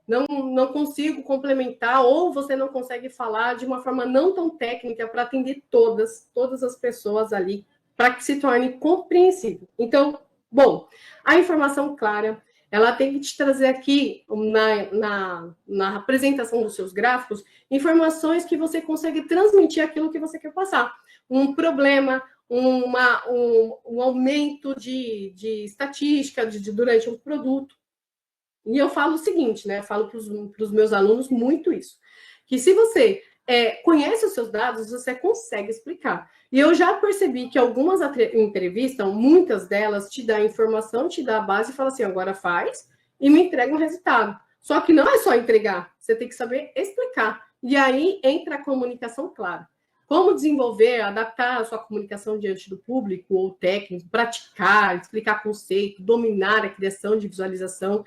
não consigo complementar, ou você não consegue falar de uma forma não tão técnica para atender todas as pessoas ali, para que se torne compreensível. Então, bom, a informação clara, ela tem que te trazer aqui, na apresentação dos seus gráficos, informações que você consegue transmitir aquilo que você quer passar. Um problema, um aumento de estatística durante um produto. E eu falo o seguinte, né? Eu falo para os meus alunos muito isso, que se você conhece os seus dados, você consegue explicar. E eu já percebi que algumas entrevistas, muitas delas, te dão informação, te dá a base e fala assim, agora faz e me entrega um resultado. Só que não é só entregar, você tem que saber explicar. E aí entra a comunicação clara. Como desenvolver, adaptar a sua comunicação diante do público ou técnico, praticar, explicar conceito, dominar a criação de visualização,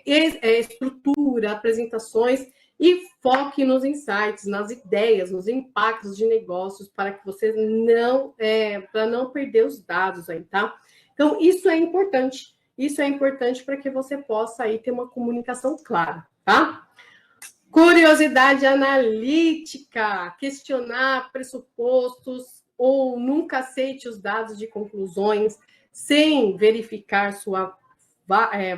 estrutura, apresentações, e foque nos insights, nas ideias, nos impactos de negócios, para que você para não perder os dados aí, tá? Então, isso é importante. Isso é importante para que você possa aí ter uma comunicação clara, tá? Curiosidade analítica, questionar pressupostos ou nunca aceite os dados de conclusões sem verificar sua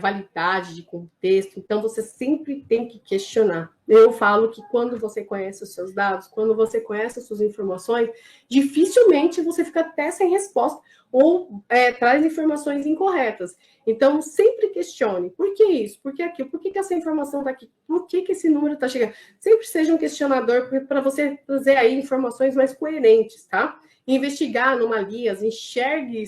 validade de contexto. Então, você sempre tem que questionar. Eu falo que quando você conhece os seus dados, quando você conhece as suas informações, dificilmente você fica até sem resposta ou traz informações incorretas. Então, sempre questione. Por que isso? Por que aquilo? Por que essa informação está aqui? Por que esse número está chegando? Sempre seja um questionador para você trazer aí informações mais coerentes, tá? Investigar anomalias, enxergue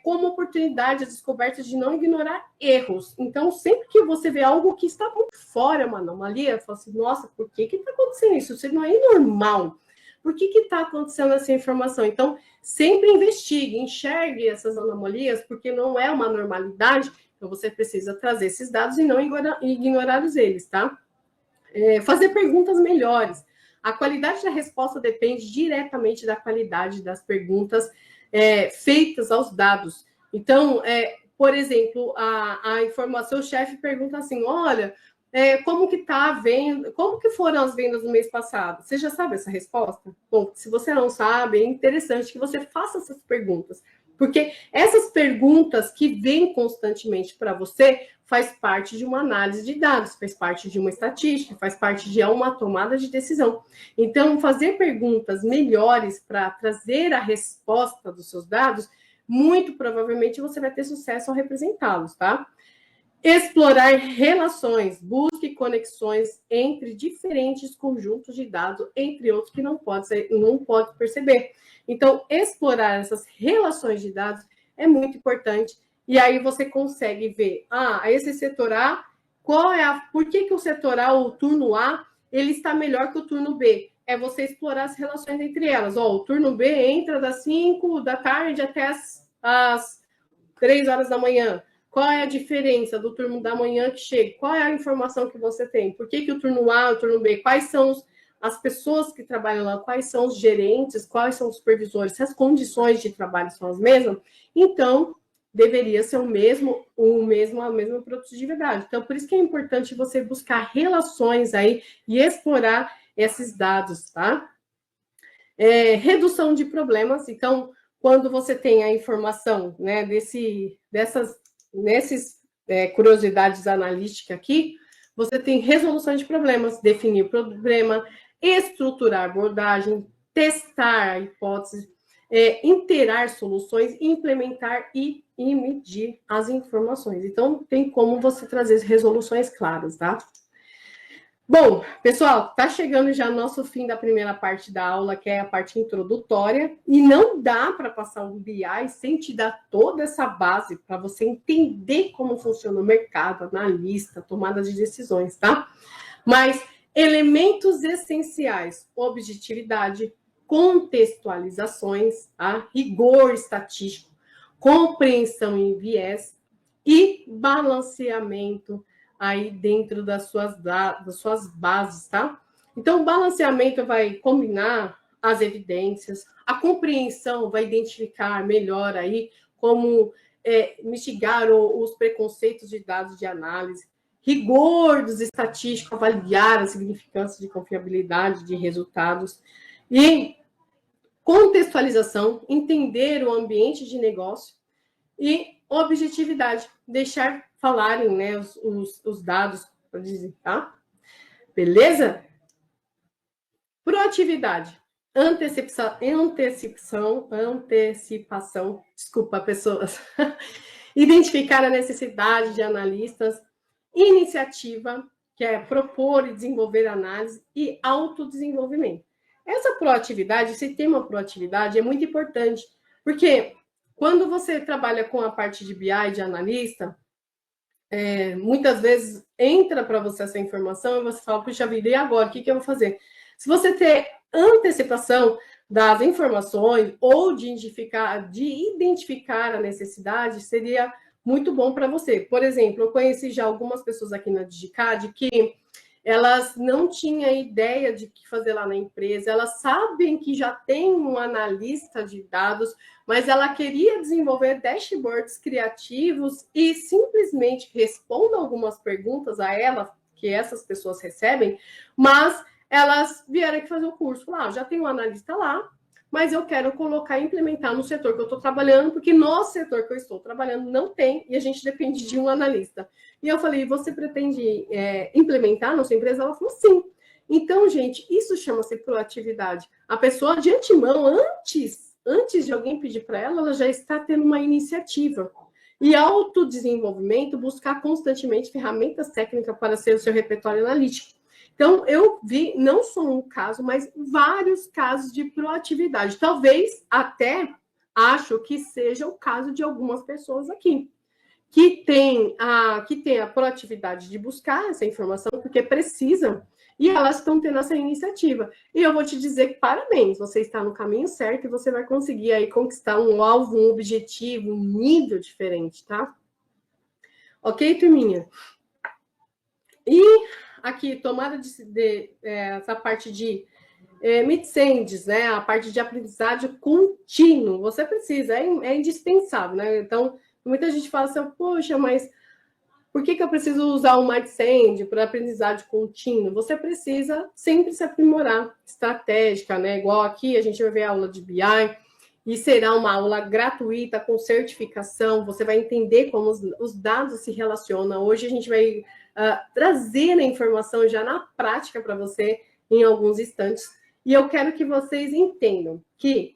como oportunidade, as descobertas de não ignorar erros. Então, sempre que você vê algo que está muito fora, uma anomalia, fala assim, nossa, por que está acontecendo isso? Isso não é normal. Por que está acontecendo essa informação? Então, sempre investigue, enxergue essas anomalias, porque não é uma normalidade, então você precisa trazer esses dados e não ignorar eles, tá? Fazer perguntas melhores. A qualidade da resposta depende diretamente da qualidade das perguntas feitas aos dados. Então, por exemplo, a informação, o chefe pergunta assim, olha, como que tá a venda, como que foram as vendas no mês passado? Você já sabe essa resposta? Bom, se você não sabe, é interessante que você faça essas perguntas, porque essas perguntas que vêm constantemente para você faz parte de uma análise de dados, faz parte de uma estatística, faz parte de uma tomada de decisão. Então, fazer perguntas melhores para trazer a resposta dos seus dados, muito provavelmente você vai ter sucesso ao representá-los, tá? Explorar relações, busque conexões entre diferentes conjuntos de dados, entre outros que não pode perceber. Então, explorar essas relações de dados é muito importante. E aí você consegue ver, esse setor A, por que o setor A, o turno A, ele está melhor que o turno B? É você explorar as relações entre elas. O turno B entra das 5 da tarde até as 3 horas da manhã. Qual é a diferença do turno da manhã que chega? Qual é a informação que você tem? Por que o turno A, o turno B? Quais são as pessoas que trabalham lá? Quais são os gerentes? Quais são os supervisores? Se as condições de trabalho são as mesmas, então deveria ser a mesma produtividade. Então, por isso que é importante você buscar relações aí e explorar esses dados, tá? Redução de problemas. Então, quando você tem a informação, né, nesses curiosidades analíticas aqui, você tem resolução de problemas, definir o problema, estruturar a abordagem, testar a hipótese, interar soluções, implementar e medir as informações. Então, tem como você trazer resoluções claras, tá? Bom, pessoal, está chegando já o nosso fim da primeira parte da aula, que é a parte introdutória, e não dá para passar um BI sem te dar toda essa base para você entender como funciona o mercado, analista, tomada de decisões, tá? Mas elementos essenciais, objetividade, contextualizações, tá? Rigor estatístico, compreensão em viés, e balanceamento aí dentro das suas bases, tá? Então, o balanceamento vai combinar as evidências, a compreensão vai identificar melhor aí como mitigar os preconceitos de dados de análise, rigor dos estatísticos, avaliar a significância de confiabilidade de resultados e contextualização, entender o ambiente de negócio e objetividade, deixar falarem, né, os dados para dizer, tá? Beleza? Proatividade, antecipação, desculpa, pessoas. Identificar a necessidade de analistas, iniciativa, que é propor e desenvolver análise, e autodesenvolvimento. Essa proatividade, esse tema proatividade é muito importante, porque quando você trabalha com a parte de BI, de analista, muitas vezes entra para você essa informação e você fala, puxa vida, e agora? O que eu vou fazer? Se você ter antecipação das informações ou de identificar a necessidade, seria muito bom para você. Por exemplo, eu conheci já algumas pessoas aqui na Digicad que elas não tinham ideia de o que fazer lá na empresa, elas sabem que já tem um analista de dados, mas ela queria desenvolver dashboards criativos e simplesmente respondam algumas perguntas a ela, que essas pessoas recebem, mas elas vieram aqui fazer o curso. Já tem um analista lá, mas eu quero colocar e implementar no setor que eu estou trabalhando, porque no setor que eu estou trabalhando não tem, e a gente depende de um analista. E eu falei, você pretende implementar na sua empresa? Ela falou, sim. Então, gente, isso chama-se proatividade. A pessoa, de antemão, antes de alguém pedir para ela, ela já está tendo uma iniciativa. E autodesenvolvimento, buscar constantemente ferramentas técnicas para ser o seu repertório analítico. Então, eu vi não só um caso, mas vários casos de proatividade. Talvez até acho que seja o caso de algumas pessoas aqui, que tem a proatividade de buscar essa informação, porque precisam, e elas estão tendo essa iniciativa. E eu vou te dizer que parabéns, você está no caminho certo e você vai conseguir aí conquistar um alvo, um objetivo, um nível diferente, tá? Ok, turminha? E aqui, tomada essa parte de Mitsendis, né? A parte de aprendizagem contínuo. Você precisa, é indispensável, né? Então, muita gente fala assim, poxa, mas por que eu preciso usar o Mitsend para aprendizagem contínuo? Você precisa sempre se aprimorar, estratégica, né? Igual aqui, a gente vai ver a aula de BI, e será uma aula gratuita, com certificação, você vai entender como os dados se relacionam. Hoje a gente vai trazer a informação já na prática para você em alguns instantes. E eu quero que vocês entendam que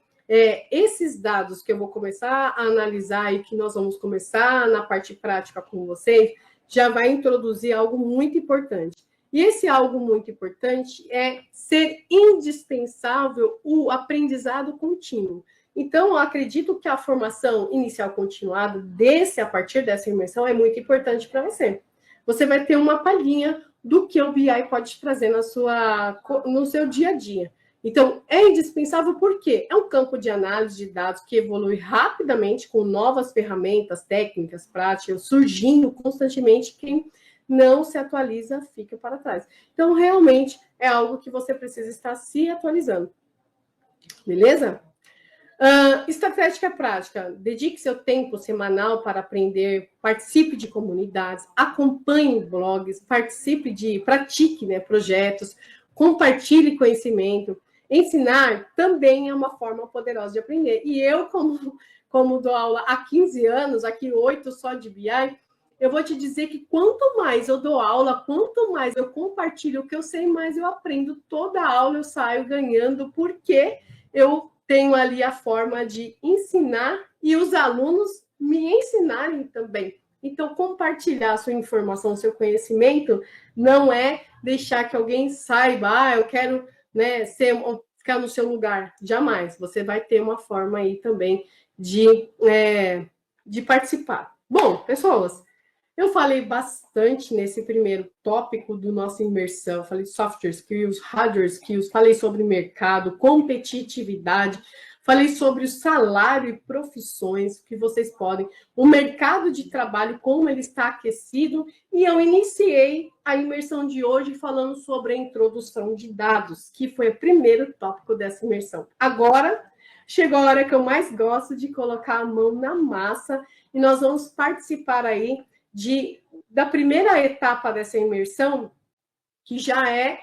esses dados que eu vou começar a analisar e que nós vamos começar na parte prática com vocês, já vai introduzir algo muito importante. E esse algo muito importante é ser indispensável o aprendizado contínuo. Então, eu acredito que a formação inicial continuada, a partir dessa imersão, é muito importante para você. Você vai ter uma palhinha do que o BI pode trazer no seu dia a dia. Então, é indispensável porque é um campo de análise de dados que evolui rapidamente com novas ferramentas, técnicas, práticas, surgindo constantemente. Quem não se atualiza fica para trás. Então, realmente, é algo que você precisa estar se atualizando. Beleza? Estratégia prática. Dedique seu tempo semanal para aprender, participe de comunidades, acompanhe blogs, pratique, né, projetos, compartilhe conhecimento. Ensinar também é uma forma poderosa de aprender. E eu, como dou aula há 15 anos, aqui 8 só de BI, eu vou te dizer que quanto mais eu dou aula, quanto mais eu compartilho o que eu sei, mais eu aprendo. Toda aula eu saio ganhando, porque eu tenho ali a forma de ensinar e os alunos me ensinarem também. Então, compartilhar a sua informação, seu conhecimento, não é deixar que alguém saiba, eu quero, né, ficar no seu lugar. Jamais. Você vai ter uma forma aí também de participar. Bom, pessoas, eu falei bastante nesse primeiro tópico do nossa imersão. Falei de software skills, hardware skills, falei sobre mercado, competitividade, falei sobre o salário e profissões que vocês podem, o mercado de trabalho, como ele está aquecido, e eu iniciei a imersão de hoje falando sobre a introdução de dados, que foi o primeiro tópico dessa imersão. Agora, chegou a hora que eu mais gosto de colocar a mão na massa, e nós vamos participar aí da primeira etapa dessa imersão, que já é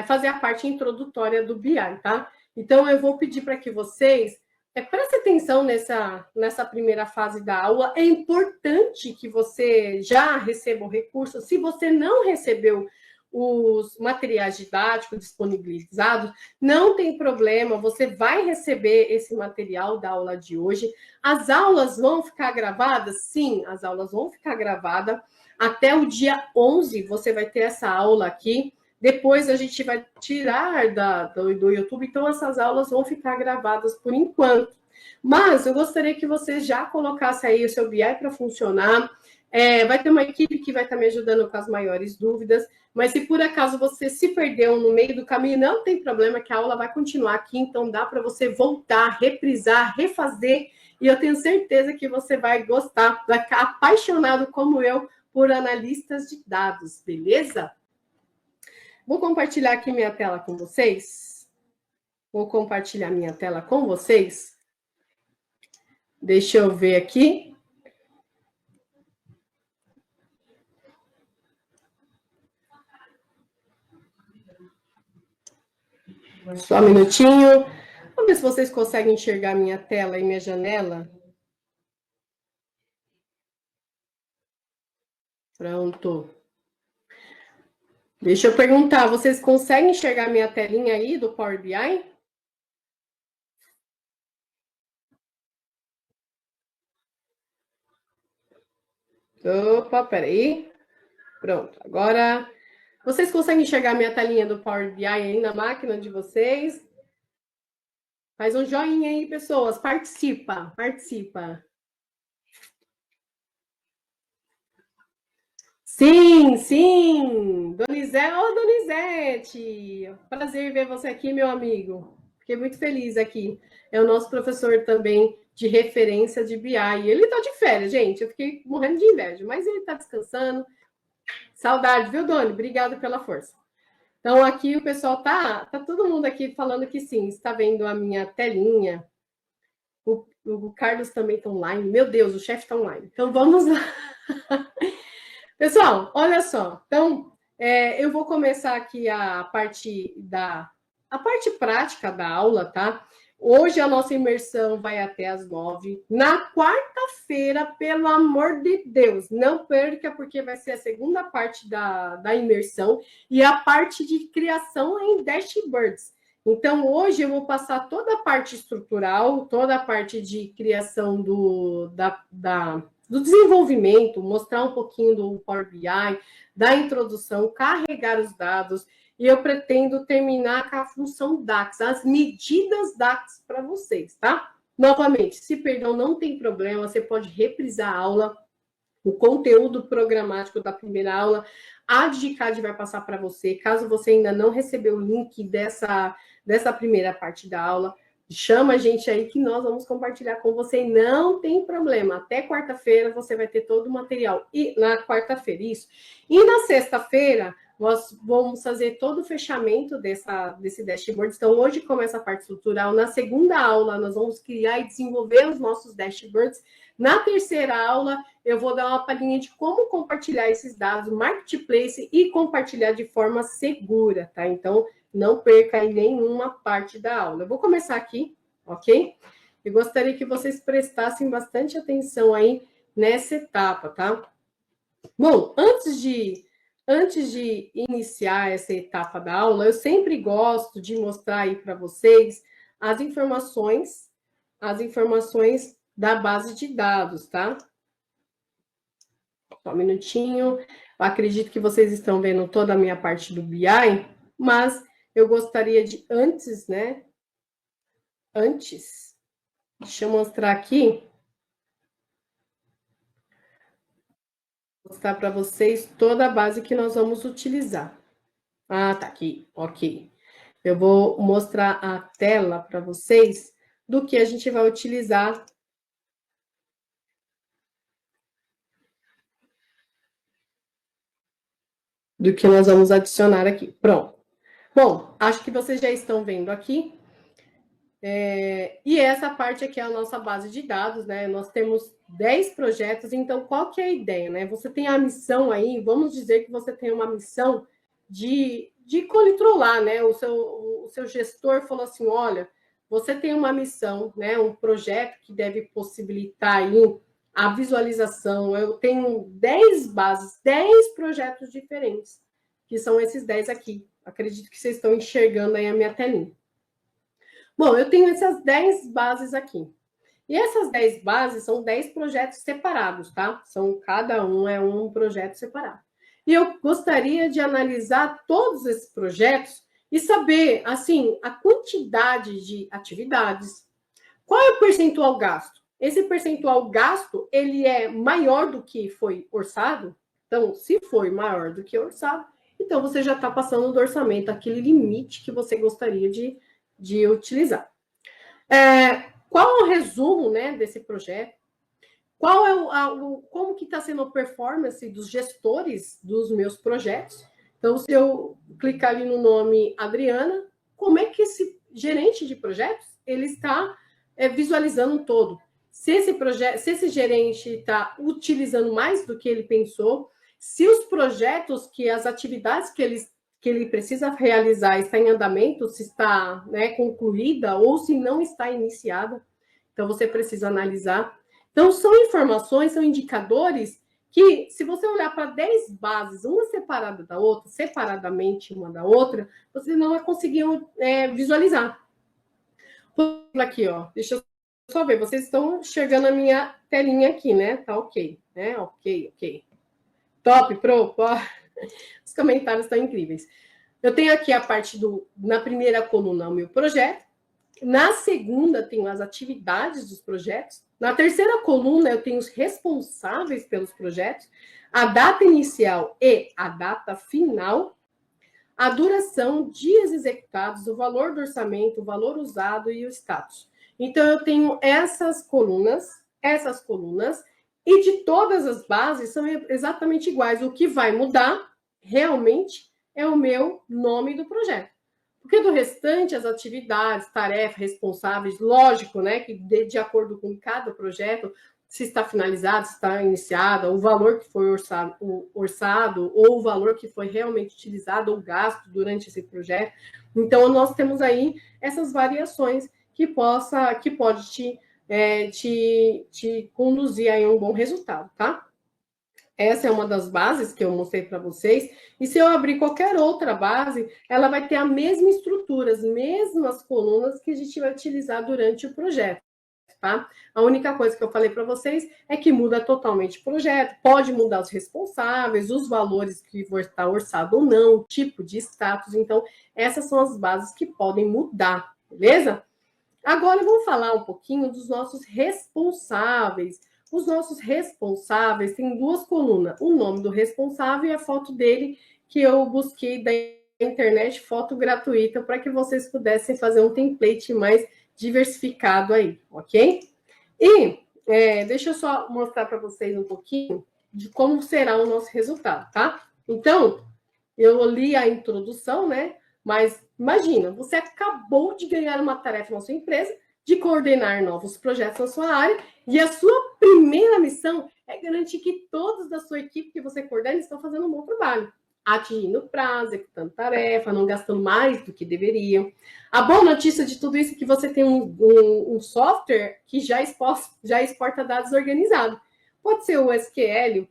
fazer a parte introdutória do BI, tá? Então, eu vou pedir para que vocês prestem atenção nessa primeira fase da aula. É importante que você já receba o recurso. Se você não recebeu os materiais didáticos disponibilizados, não tem problema, você vai receber esse material da aula de hoje. As aulas vão ficar gravadas? Sim, as aulas vão ficar gravadas. Até o dia 11 você vai ter essa aula aqui. Depois a gente vai tirar do YouTube, então essas aulas vão ficar gravadas por enquanto. Mas eu gostaria que você já colocasse aí o seu BI para funcionar. Vai ter uma equipe que vai estar me ajudando com as maiores dúvidas, mas se por acaso você se perdeu no meio do caminho, não tem problema, que a aula vai continuar aqui, então dá para você voltar, reprisar, refazer, e eu tenho certeza que você vai gostar, vai ficar apaixonado como eu por analistas de dados, beleza? Vou compartilhar aqui minha tela com vocês. Vou compartilhar minha tela com vocês. Deixa eu ver aqui. Só um minutinho. Vamos ver se vocês conseguem enxergar minha tela e minha janela. Pronto. Deixa eu perguntar, vocês conseguem enxergar minha telinha aí do Power BI? Opa, peraí. Pronto, agora vocês conseguem enxergar minha telinha do Power BI aí na máquina de vocês? Faz um joinha aí, pessoas. Participa, participa. Sim, sim. Donizete, ô Donizete. Prazer ver você aqui, meu amigo. Fiquei muito feliz aqui. É o nosso professor também de referência de BI. Ele tá de férias, gente. Eu fiquei morrendo de inveja, mas ele tá descansando. Saudade, viu, Doni? Obrigado pela força. Então, aqui o pessoal tá todo mundo aqui falando que sim, está vendo a minha telinha. O Carlos também está online. Meu Deus, o chefe está online. Então, vamos lá. Pessoal, olha só. Então, eu vou começar aqui a parte prática da aula, tá? Hoje a nossa imersão vai até às 9. Na quarta-feira, pelo amor de Deus, não perca, porque vai ser a segunda parte da imersão e a parte de criação em dashboards. Então, hoje eu vou passar toda a parte estrutural, toda a parte de criação do desenvolvimento, mostrar um pouquinho do Power BI, da introdução, carregar os dados, e eu pretendo terminar com a função DAX, as medidas DAX para vocês, tá? Novamente, se perdão, não tem problema, você pode reprisar a aula, o conteúdo programático da primeira aula, a DigiCAD vai passar para você, caso você ainda não recebeu o link dessa primeira parte da aula, chama a gente aí que nós vamos compartilhar com você, e não tem problema, até quarta-feira você vai ter todo o material, e na quarta-feira, isso. E na sexta-feira, nós vamos fazer todo o fechamento desse dashboard. Então, hoje começa a parte estrutural. Na segunda aula, nós vamos criar e desenvolver os nossos dashboards. Na terceira aula, eu vou dar uma palhinha de como compartilhar esses dados, marketplace, e compartilhar de forma segura, tá? Então, não perca aí nenhuma parte da aula. Eu vou começar aqui, ok? Eu gostaria que vocês prestassem bastante atenção aí nessa etapa, tá? Bom, antes de iniciar essa etapa da aula, eu sempre gosto de mostrar aí para vocês as informações da base de dados, tá? Só um minutinho. Eu acredito que vocês estão vendo toda a minha parte do BI, mas eu gostaria de antes, deixa eu mostrar aqui. Mostrar para vocês toda a base que nós vamos utilizar. Ah, tá aqui, ok. Eu vou mostrar a tela para vocês do que a gente vai utilizar do que nós vamos adicionar aqui. Pronto. Bom, acho que vocês já estão vendo aqui. E essa parte aqui é a nossa base de dados, né? Nós temos 10 projetos, então qual que é a ideia, né? Você tem a missão aí, vamos dizer que você tem uma missão de controlar, né? O seu gestor falou assim, olha, você tem uma missão, né? Um projeto que deve possibilitar aí a visualização. Eu tenho 10 bases, 10 projetos diferentes, que são esses 10 aqui. Acredito que vocês estão enxergando aí a minha telinha. Bom, eu tenho essas 10 bases aqui. E essas 10 bases são 10 projetos separados, tá? Cada um é um projeto separado. E eu gostaria de analisar todos esses projetos e saber, assim, a quantidade de atividades. Qual é o percentual gasto? Esse percentual gasto, ele é maior do que foi orçado? Então, se foi maior do que orçado, então você já está passando do orçamento, aquele limite que você gostaria de utilizar. Qual é o resumo, né, desse projeto? Qual é como que está sendo a performance dos gestores dos meus projetos? Então, se eu clicar ali no nome Adriana, como é que esse gerente de projetos ele está visualizando todo? Se esse gerente está utilizando mais do que ele pensou, se os projetos, as atividades que ele precisa realizar está em andamento, se está, né, concluída ou se não está iniciada. Então, você precisa analisar. Então, são informações, são indicadores que, se você olhar para 10 bases, uma separada da outra, separadamente uma da outra, você não vai conseguir visualizar. Por exemplo, aqui, ó, deixa eu só ver, vocês estão enxergando a minha telinha aqui, né? Tá ok, né? Ok. Top, pro, pô. Os comentários estão incríveis. Eu tenho aqui a parte na primeira coluna, o meu projeto. Na segunda, tenho as atividades dos projetos. Na terceira coluna, eu tenho os responsáveis pelos projetos, a data inicial e a data final, a duração, dias executados, o valor do orçamento, o valor usado e o status. Então, eu tenho essas colunas, e de todas as bases são exatamente iguais. O que vai mudar, realmente, é o meu nome do projeto. Porque do restante, as atividades, tarefas, responsáveis, lógico, né, que de acordo com cada projeto, se está finalizado, se está iniciado, o valor que foi orçado, ou o valor que foi realmente utilizado ou gasto durante esse projeto. Então, nós temos aí essas variações que pode te conduzir a um bom resultado, tá? Essa é uma das bases que eu mostrei para vocês. E se eu abrir qualquer outra base, ela vai ter a mesma estrutura, as mesmas colunas que a gente vai utilizar durante o projeto, tá? A única coisa que eu falei para vocês é que muda totalmente o projeto, pode mudar os responsáveis, os valores que vão estar orçado ou não, o tipo de status. Então, essas são as bases que podem mudar, beleza? Agora, vamos falar um pouquinho dos nossos responsáveis. Os nossos responsáveis têm duas colunas. O nome do responsável e a foto dele, que eu busquei da internet, foto gratuita, para que vocês pudessem fazer um template mais diversificado aí, ok? E deixa eu só mostrar para vocês um pouquinho de como será o nosso resultado, tá? Então, eu li a introdução, né? Mas imagina, você acabou de ganhar uma tarefa na sua empresa, de coordenar novos projetos na sua área, e a sua primeira missão é garantir que todos da sua equipe que você coordena estão fazendo um bom trabalho, atingindo o prazo, executando tarefa, não gastando mais do que deveriam. A boa notícia de tudo isso é que você tem um software que já exporta dados organizados. Pode ser o SQL,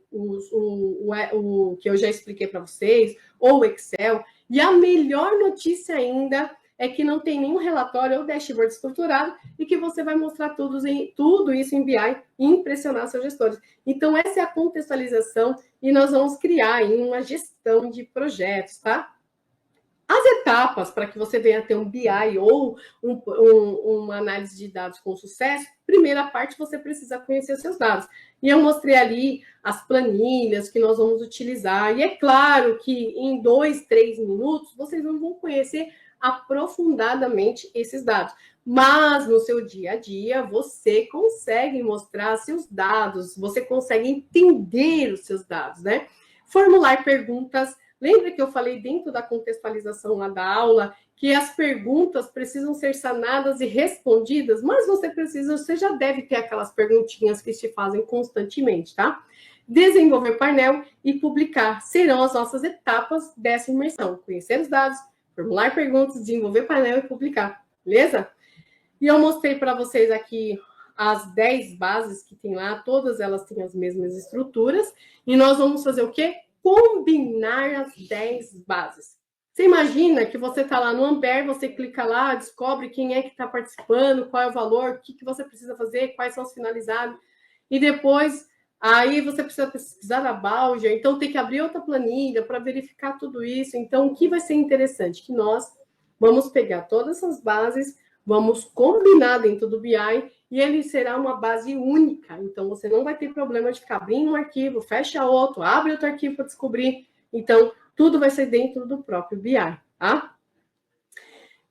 o que eu já expliquei para vocês, ou o Excel. E a melhor notícia ainda é que não tem nenhum relatório ou dashboard estruturado e que você vai mostrar tudo isso em BI e impressionar seus gestores. Então, essa é a contextualização e nós vamos criar aí uma gestão de projetos, tá? As etapas para que você venha ter um BI ou uma análise de dados com sucesso, primeira parte, você precisa conhecer seus dados. E eu mostrei ali as planilhas que nós vamos utilizar. E é claro que em 2, 3 minutos, vocês não vão conhecer aprofundadamente esses dados. Mas no seu dia a dia, você consegue mostrar seus dados, você consegue entender os seus dados, né? Formular perguntas. Lembra que eu falei dentro da contextualização lá da aula que as perguntas precisam ser sanadas e respondidas? Mas você já deve ter aquelas perguntinhas que te fazem constantemente, tá? Desenvolver painel e publicar serão as nossas etapas dessa imersão. Conhecer os dados, formular perguntas, desenvolver painel e publicar, beleza? E eu mostrei para vocês aqui as 10 bases que tem lá, todas elas têm as mesmas estruturas, e nós vamos fazer o quê? Combinar as 10 bases. Você imagina que você está lá no Amber, você clica lá, descobre quem é que está participando, qual é o valor, o que você precisa fazer, quais são os finalizados, e depois, aí você precisa pesquisar na Balger, então tem que abrir outra planilha para verificar tudo isso. Então, o que vai ser interessante? Que nós vamos pegar todas essas bases, vamos combinar dentro do BI e ele será uma base única. Então, você não vai ter problema de ficar abrindo um arquivo, fecha outro, abre outro arquivo para descobrir. Então, tudo vai ser dentro do próprio BI, tá?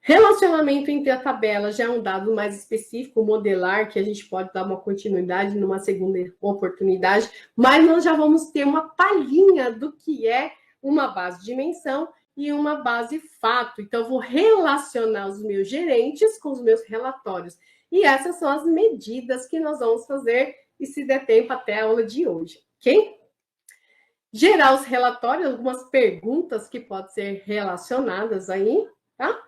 Relacionamento entre a tabela já é um dado mais específico, modelar, que a gente pode dar uma continuidade numa segunda oportunidade, mas nós já vamos ter uma palhinha do que é uma base de dimensão e uma base fato. Então, eu vou relacionar os meus gerentes com os meus relatórios. E essas são as medidas que nós vamos fazer, e se der tempo, até a aula de hoje, ok? Gerar os relatórios, algumas perguntas que podem ser relacionadas aí, tá?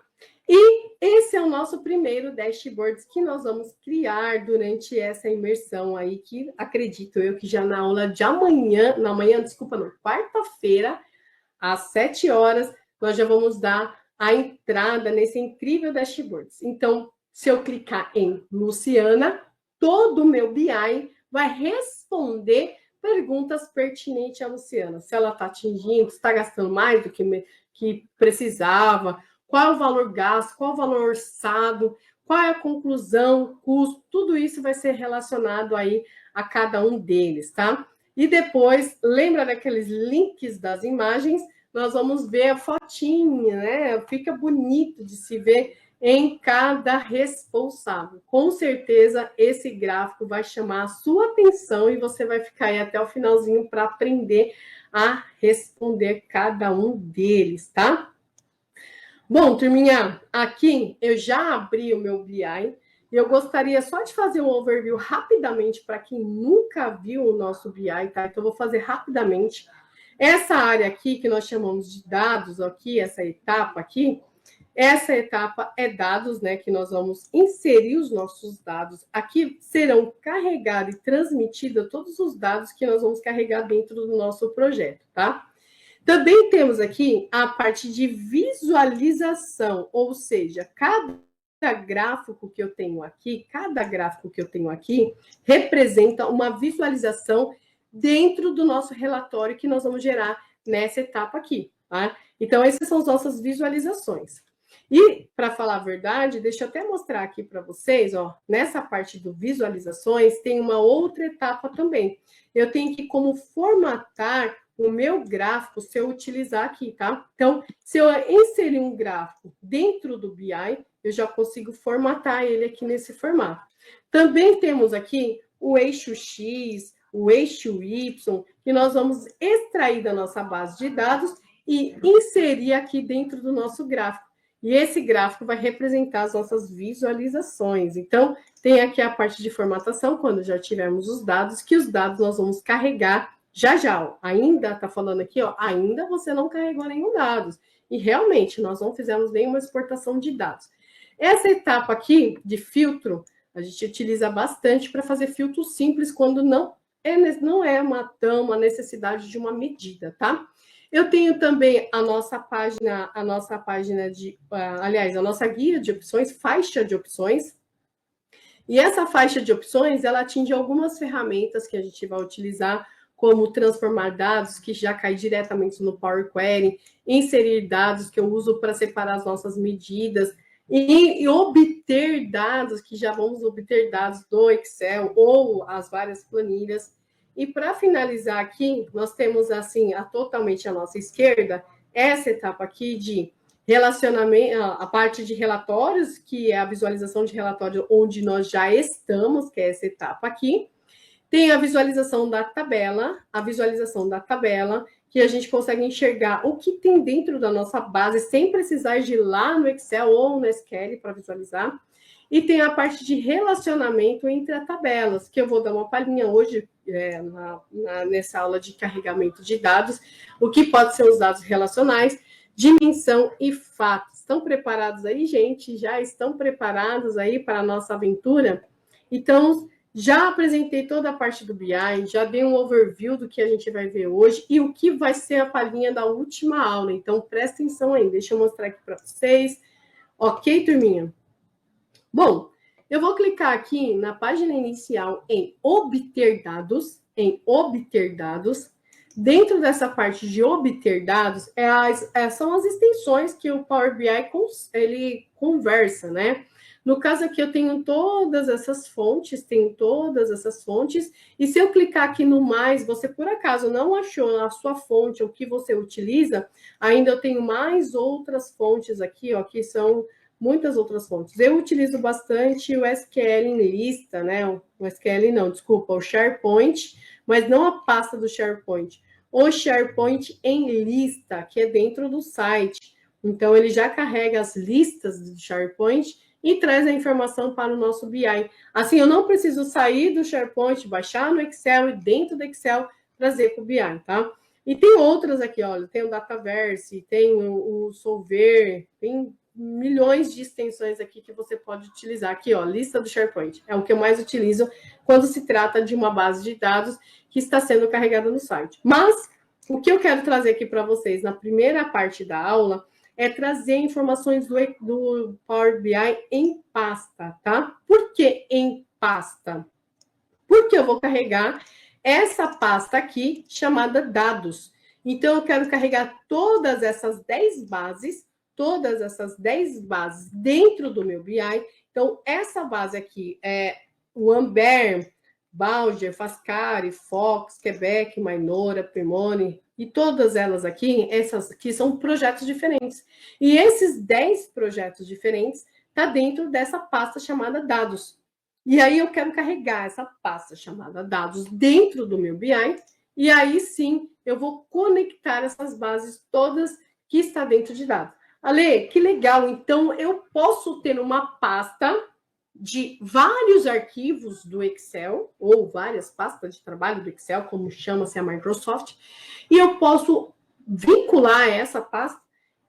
E esse é o nosso primeiro dashboard que nós vamos criar durante essa imersão aí, que acredito eu que já na aula de amanhã, quarta-feira, às 7 horas, nós já vamos dar a entrada nesse incrível dashboard. Então, se eu clicar em Luciana, todo o meu BI vai responder perguntas pertinentes a Luciana. Se ela está atingindo, se está gastando mais do que precisava, qual é o valor gasto, qual é o valor orçado, qual é a conclusão, custo, tudo isso vai ser relacionado aí a cada um deles, tá? E depois, lembra daqueles links das imagens? Nós vamos ver a fotinha, né? Fica bonito de se ver em cada responsável. Com certeza, esse gráfico vai chamar a sua atenção e você vai ficar aí até o finalzinho para aprender a responder cada um deles, tá? Bom, turminha, aqui eu já abri o meu BI e eu gostaria só de fazer um overview rapidamente para quem nunca viu o nosso BI, tá? Então, eu vou fazer rapidamente. Essa área aqui, que nós chamamos de dados aqui, essa etapa é dados, né? Que nós vamos inserir os nossos dados. Aqui serão carregados e transmitidos todos os dados que nós vamos carregar dentro do nosso projeto, tá? Também temos aqui a parte de visualização, ou seja, cada gráfico que eu tenho aqui representa uma visualização dentro do nosso relatório que nós vamos gerar nessa etapa aqui, tá? Então, essas são as nossas visualizações. E, para falar a verdade, deixa eu até mostrar aqui para vocês, ó, nessa parte do visualizações, tem uma outra etapa também. Eu tenho que como formatar o meu gráfico se eu utilizar aqui, tá? Então, se eu inserir um gráfico dentro do BI, eu já consigo formatar ele aqui nesse formato. Também temos aqui o eixo X, o eixo Y, que nós vamos extrair da nossa base de dados e inserir aqui dentro do nosso gráfico. E esse gráfico vai representar as nossas visualizações. Então, tem aqui a parte de formatação, quando já tivermos os dados, que os dados nós vamos carregar já. Ó. Ainda está falando aqui, ó, ainda você não carregou nenhum dados. E realmente, nós não fizemos nenhuma exportação de dados. Essa etapa aqui de filtro, a gente utiliza bastante para fazer filtro simples quando não é uma necessidade de uma medida, tá? Eu tenho também a nossa página de, aliás, a nossa guia de opções, faixa de opções. E essa faixa de opções, ela atinge algumas ferramentas que a gente vai utilizar, como transformar dados, que já cai diretamente no Power Query, inserir dados que eu uso para separar as nossas medidas, e obter dados, que já vamos obter dados do Excel ou as várias planilhas. E para finalizar aqui, nós temos assim, totalmente à nossa esquerda, essa etapa aqui de relacionamento, a parte de relatórios, que é a visualização de relatório, onde nós já estamos, que é essa etapa aqui. Tem a visualização da tabela, que a gente consegue enxergar o que tem dentro da nossa base, sem precisar de ir lá no Excel ou no SQL para visualizar. E tem a parte de relacionamento entre as tabelas, que eu vou dar uma palhinha hoje, nessa aula de carregamento de dados, o que pode ser os dados relacionais, dimensão e fatos. Estão preparados aí, gente? Já estão preparados aí para a nossa aventura? Então, já apresentei toda a parte do BI, já dei um overview do que a gente vai ver hoje e o que vai ser a palhinha da última aula. Então, presta atenção aí. Deixa eu mostrar aqui para vocês. Ok, turminha? Bom, eu vou clicar aqui na página inicial em obter dados, Dentro dessa parte de obter dados, são as extensões que o Power BI ele conversa, né? No caso aqui, eu tenho todas essas fontes, e se eu clicar aqui no mais, você por acaso não achou a sua fonte, o que você utiliza, ainda eu tenho mais outras fontes aqui, ó, que são muitas outras fontes. Eu utilizo bastante o SQL em lista, né? O SQL não, desculpa, o SharePoint, mas não a pasta do SharePoint. O SharePoint em lista, que é dentro do site. Então, ele já carrega as listas do SharePoint e traz a informação para o nosso BI. Assim, eu não preciso sair do SharePoint, baixar no Excel e dentro do Excel trazer para o BI, tá? E tem outras aqui, olha, tem o Dataverse, tem o Solver, tem milhões de extensões aqui que você pode utilizar. Aqui, ó, lista do SharePoint. É o que eu mais utilizo quando se trata de uma base de dados que está sendo carregada no site. Mas, o que eu quero trazer aqui para vocês na primeira parte da aula é trazer informações do Power BI em pasta, tá? Por que em pasta? Porque eu vou carregar essa pasta aqui, chamada dados. Então, eu quero carregar todas essas 10 bases dentro do meu BI. Então, essa base aqui é o Amber, Balder, Fascari, Fox, Quebec, Mainora, Primone, e todas elas aqui, essas aqui são projetos diferentes. E esses 10 projetos diferentes tá dentro dessa pasta chamada dados. E aí eu quero carregar essa pasta chamada dados dentro do meu BI, e aí sim eu vou conectar essas bases todas que está dentro de dados. Ale, que legal! Então, eu posso ter uma pasta de vários arquivos do Excel, ou várias pastas de trabalho do Excel, como chama-se a Microsoft, e eu posso vincular essa pasta,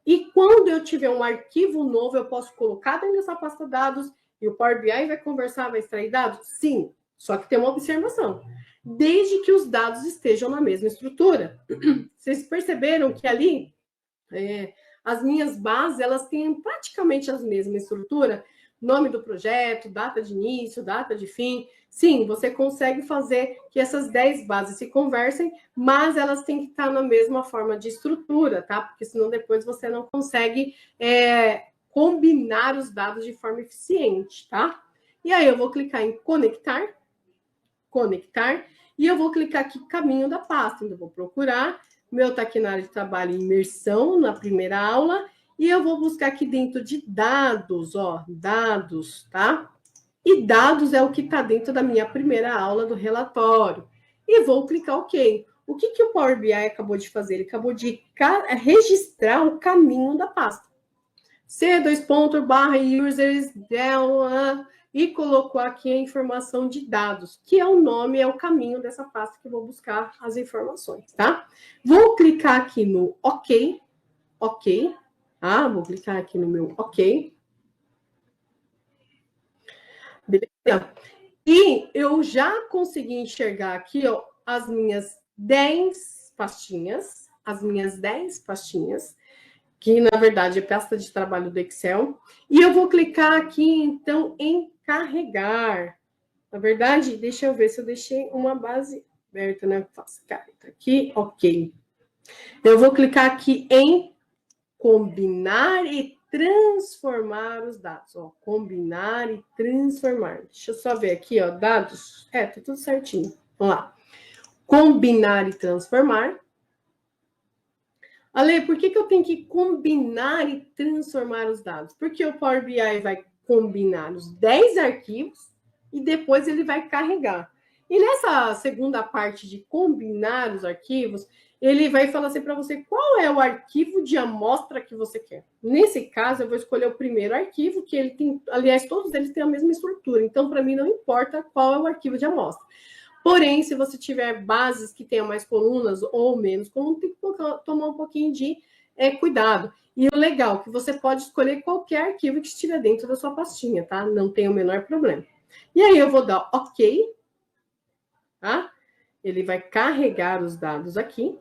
e quando eu tiver um arquivo novo, eu posso colocar dentro dessa pasta dados, e o Power BI vai conversar, vai extrair dados? Sim, só que tem uma observação. Desde que os dados estejam na mesma estrutura. Vocês perceberam que ali... as minhas bases, elas têm praticamente a mesma estrutura, nome do projeto, data de início, data de fim. Sim, você consegue fazer que essas 10 bases se conversem, mas elas têm que estar na mesma forma de estrutura, tá? Porque senão depois você não consegue combinar os dados de forma eficiente, tá? E aí eu vou clicar em conectar, e eu vou clicar aqui caminho da pasta, então eu vou procurar. O meu está aqui na área de trabalho e imersão, na primeira aula, e eu vou buscar aqui dentro de dados, ó, dados, tá? E dados é o que está dentro da minha primeira aula do relatório. E vou clicar OK. O que o Power BI acabou de fazer? Ele acabou de registrar o caminho da pasta. C:/users e colocou aqui a informação de dados, que é o nome, é o caminho dessa pasta que eu vou buscar as informações, tá? Vou clicar aqui no OK, vou clicar aqui no meu OK. Beleza? E eu já consegui enxergar aqui, ó, as minhas 10 pastinhas, que na verdade é pasta de trabalho do Excel, e eu vou clicar aqui, então, em carregar. Na verdade, deixa eu ver se eu deixei uma base aberta, né? Carta aqui, OK. Eu vou clicar aqui em combinar e transformar os dados, ó, combinar e transformar. Deixa eu só ver aqui, ó, dados, tá tudo certinho. Vamos lá. Combinar e transformar. Ale, por que eu tenho que combinar e transformar os dados? Porque o Power BI vai combinar os 10 arquivos e depois ele vai carregar. E nessa segunda parte de combinar os arquivos, ele vai falar assim para você qual é o arquivo de amostra que você quer. Nesse caso, eu vou escolher o primeiro arquivo, que ele tem, aliás, todos eles têm a mesma estrutura. Então, para mim, não importa qual é o arquivo de amostra. Porém, se você tiver bases que tenham mais colunas ou menos colunas, tem que tomar um pouquinho de cuidado. E o legal é que você pode escolher qualquer arquivo que estiver dentro da sua pastinha, tá? Não tem o menor problema. E aí eu vou dar OK, tá? Ele vai carregar os dados aqui.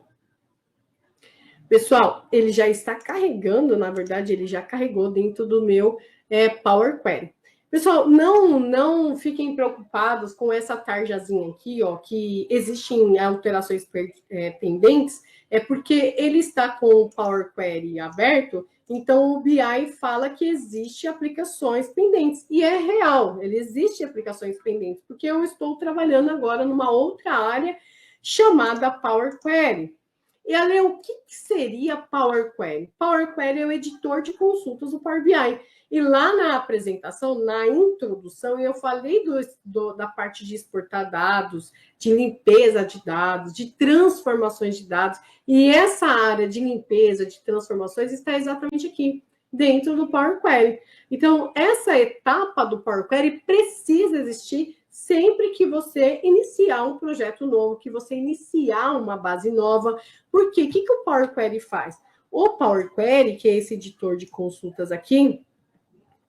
Pessoal, ele já está carregando, na verdade, ele já carregou dentro do meu Power Query. Pessoal, não fiquem preocupados com essa tarjazinha aqui, ó, que existem alterações pendentes, é porque ele está com o Power Query aberto, então o BI fala que existe aplicações pendentes, e é real, ele existe aplicações pendentes, porque eu estou trabalhando agora numa outra área chamada Power Query. E Ale, o que seria Power Query? Power Query é o editor de consultas do Power BI. E lá na apresentação, na introdução, eu falei da parte de exportar dados, de limpeza de dados, de transformações de dados. E essa área de limpeza, de transformações, está exatamente aqui, dentro do Power Query. Então, essa etapa do Power Query precisa existir sempre que você iniciar um projeto novo, que você iniciar uma base nova. Porque o que o Power Query faz? O Power Query, que é esse editor de consultas aqui,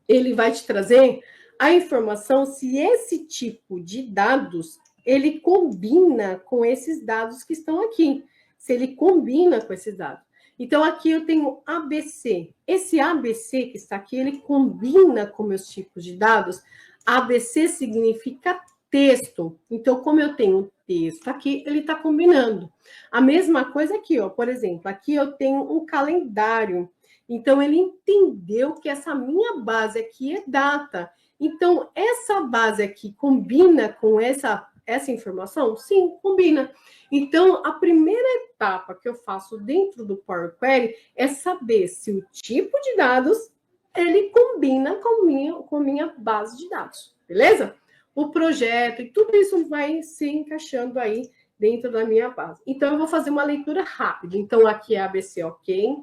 ele vai te trazer a informação se esse tipo de dados, ele combina com esses dados que estão aqui. Se ele combina com esses dados. Então, aqui eu tenho ABC. Esse ABC que está aqui, ele combina com meus tipos de dados. ABC significa texto. Então, como eu tenho texto aqui, ele está combinando. A mesma coisa aqui, ó. Por exemplo, aqui eu tenho um calendário. Então, ele entendeu que essa minha base aqui é data. Então, essa base aqui combina com essa informação? Sim, combina. Então, a primeira etapa que eu faço dentro do Power Query é saber se o tipo de dados ele combina com minha base de dados, beleza? O projeto e tudo isso vai se encaixando aí dentro da minha base. Então, eu vou fazer uma leitura rápida. Então, aqui é ABC, ok.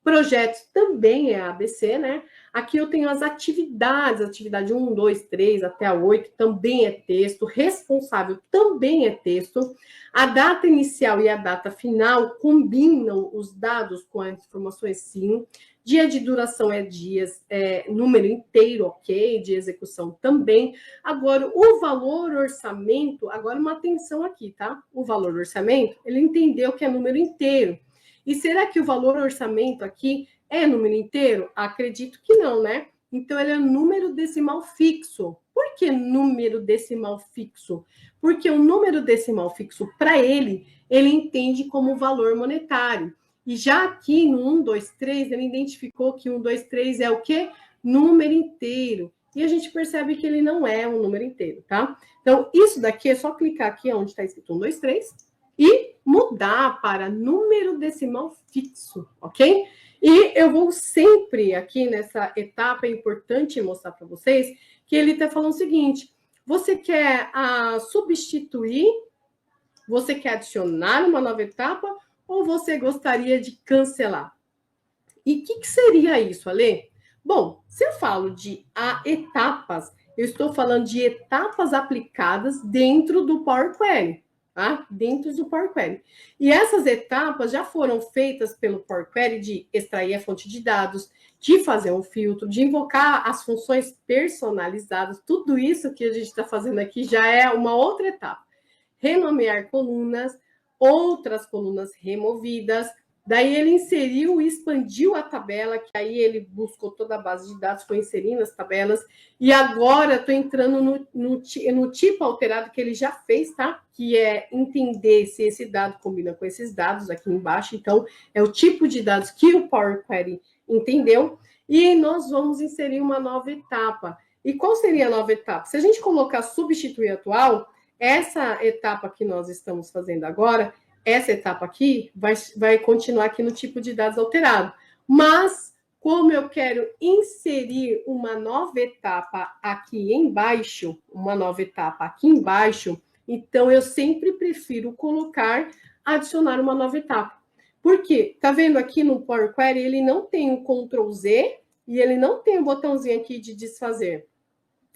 Projetos também é ABC, né? Aqui eu tenho as atividades, atividade 1, 2, 3, até a 8, também é texto. Responsável também é texto. A data inicial e a data final combinam os dados com as informações, sim. Dia de duração é dias, número inteiro, ok, de execução também. Agora, o valor orçamento, agora uma atenção aqui, tá? O valor orçamento, ele entendeu que é número inteiro. E será que o valor orçamento aqui é número inteiro? Acredito que não, né? Então, ele é número decimal fixo. Por que número decimal fixo? Porque o número decimal fixo, para ele entende como valor monetário. E já aqui no 1, 2, 3, ele identificou que 1, 2, 3 é o quê? Número inteiro. E a gente percebe que ele não é um número inteiro, tá? Então, isso daqui é só clicar aqui onde está escrito 1, 2, 3 e mudar para número decimal fixo, ok? E eu vou sempre aqui nessa etapa, é importante mostrar para vocês que ele está falando o seguinte: você quer substituir, você quer adicionar uma nova etapa ou você gostaria de cancelar? E o que seria isso, Ale? Bom, se eu falo de etapas, eu estou falando de etapas aplicadas dentro do Power Query. Tá? Dentro do Power Query. E essas etapas já foram feitas pelo Power Query de extrair a fonte de dados, de fazer um filtro, de invocar as funções personalizadas. Tudo isso que a gente está fazendo aqui já é uma outra etapa. Renomear colunas, outras colunas removidas. Daí ele inseriu e expandiu a tabela, que aí ele buscou toda a base de dados, foi inserindo as tabelas. E agora estou entrando no tipo alterado que ele já fez, tá? Que é entender se esse dado combina com esses dados aqui embaixo. Então, é o tipo de dados que o Power Query entendeu. E nós vamos inserir uma nova etapa. E qual seria a nova etapa? Se a gente colocar substituir atual, essa etapa que nós estamos fazendo agora, essa etapa aqui vai continuar aqui no tipo de dados alterado. Mas, como eu quero inserir uma nova etapa aqui embaixo, então eu sempre prefiro colocar, adicionar uma nova etapa. Por quê? Tá vendo aqui no Power Query, ele não tem o Ctrl Z e ele não tem o botãozinho aqui de desfazer.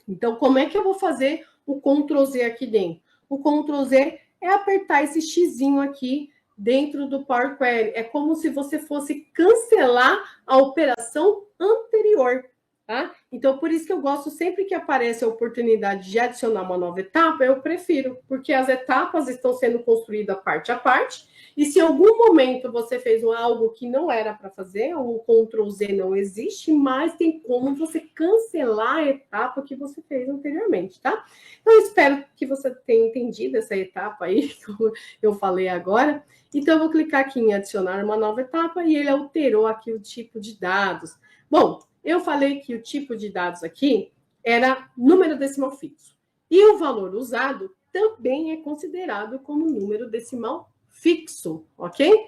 Então, como é que eu vou fazer o Ctrl Z aqui dentro? O Ctrl Z é apertar esse xizinho aqui dentro do Power Query. É como se você fosse cancelar a operação anterior, tá? Então, por isso que eu gosto, sempre que aparece a oportunidade de adicionar uma nova etapa, eu prefiro, porque as etapas estão sendo construídas parte a parte, e se em algum momento você fez algo que não era para fazer, o Ctrl Z não existe, mas tem como você cancelar a etapa que você fez anteriormente, tá? Então, espero que você tenha entendido essa etapa aí, como eu falei agora. Então, eu vou clicar aqui em adicionar uma nova etapa e ele alterou aqui o tipo de dados. Bom, eu falei que o tipo de dados aqui era número decimal fixo. E o valor usado também é considerado como número decimal fixo, ok?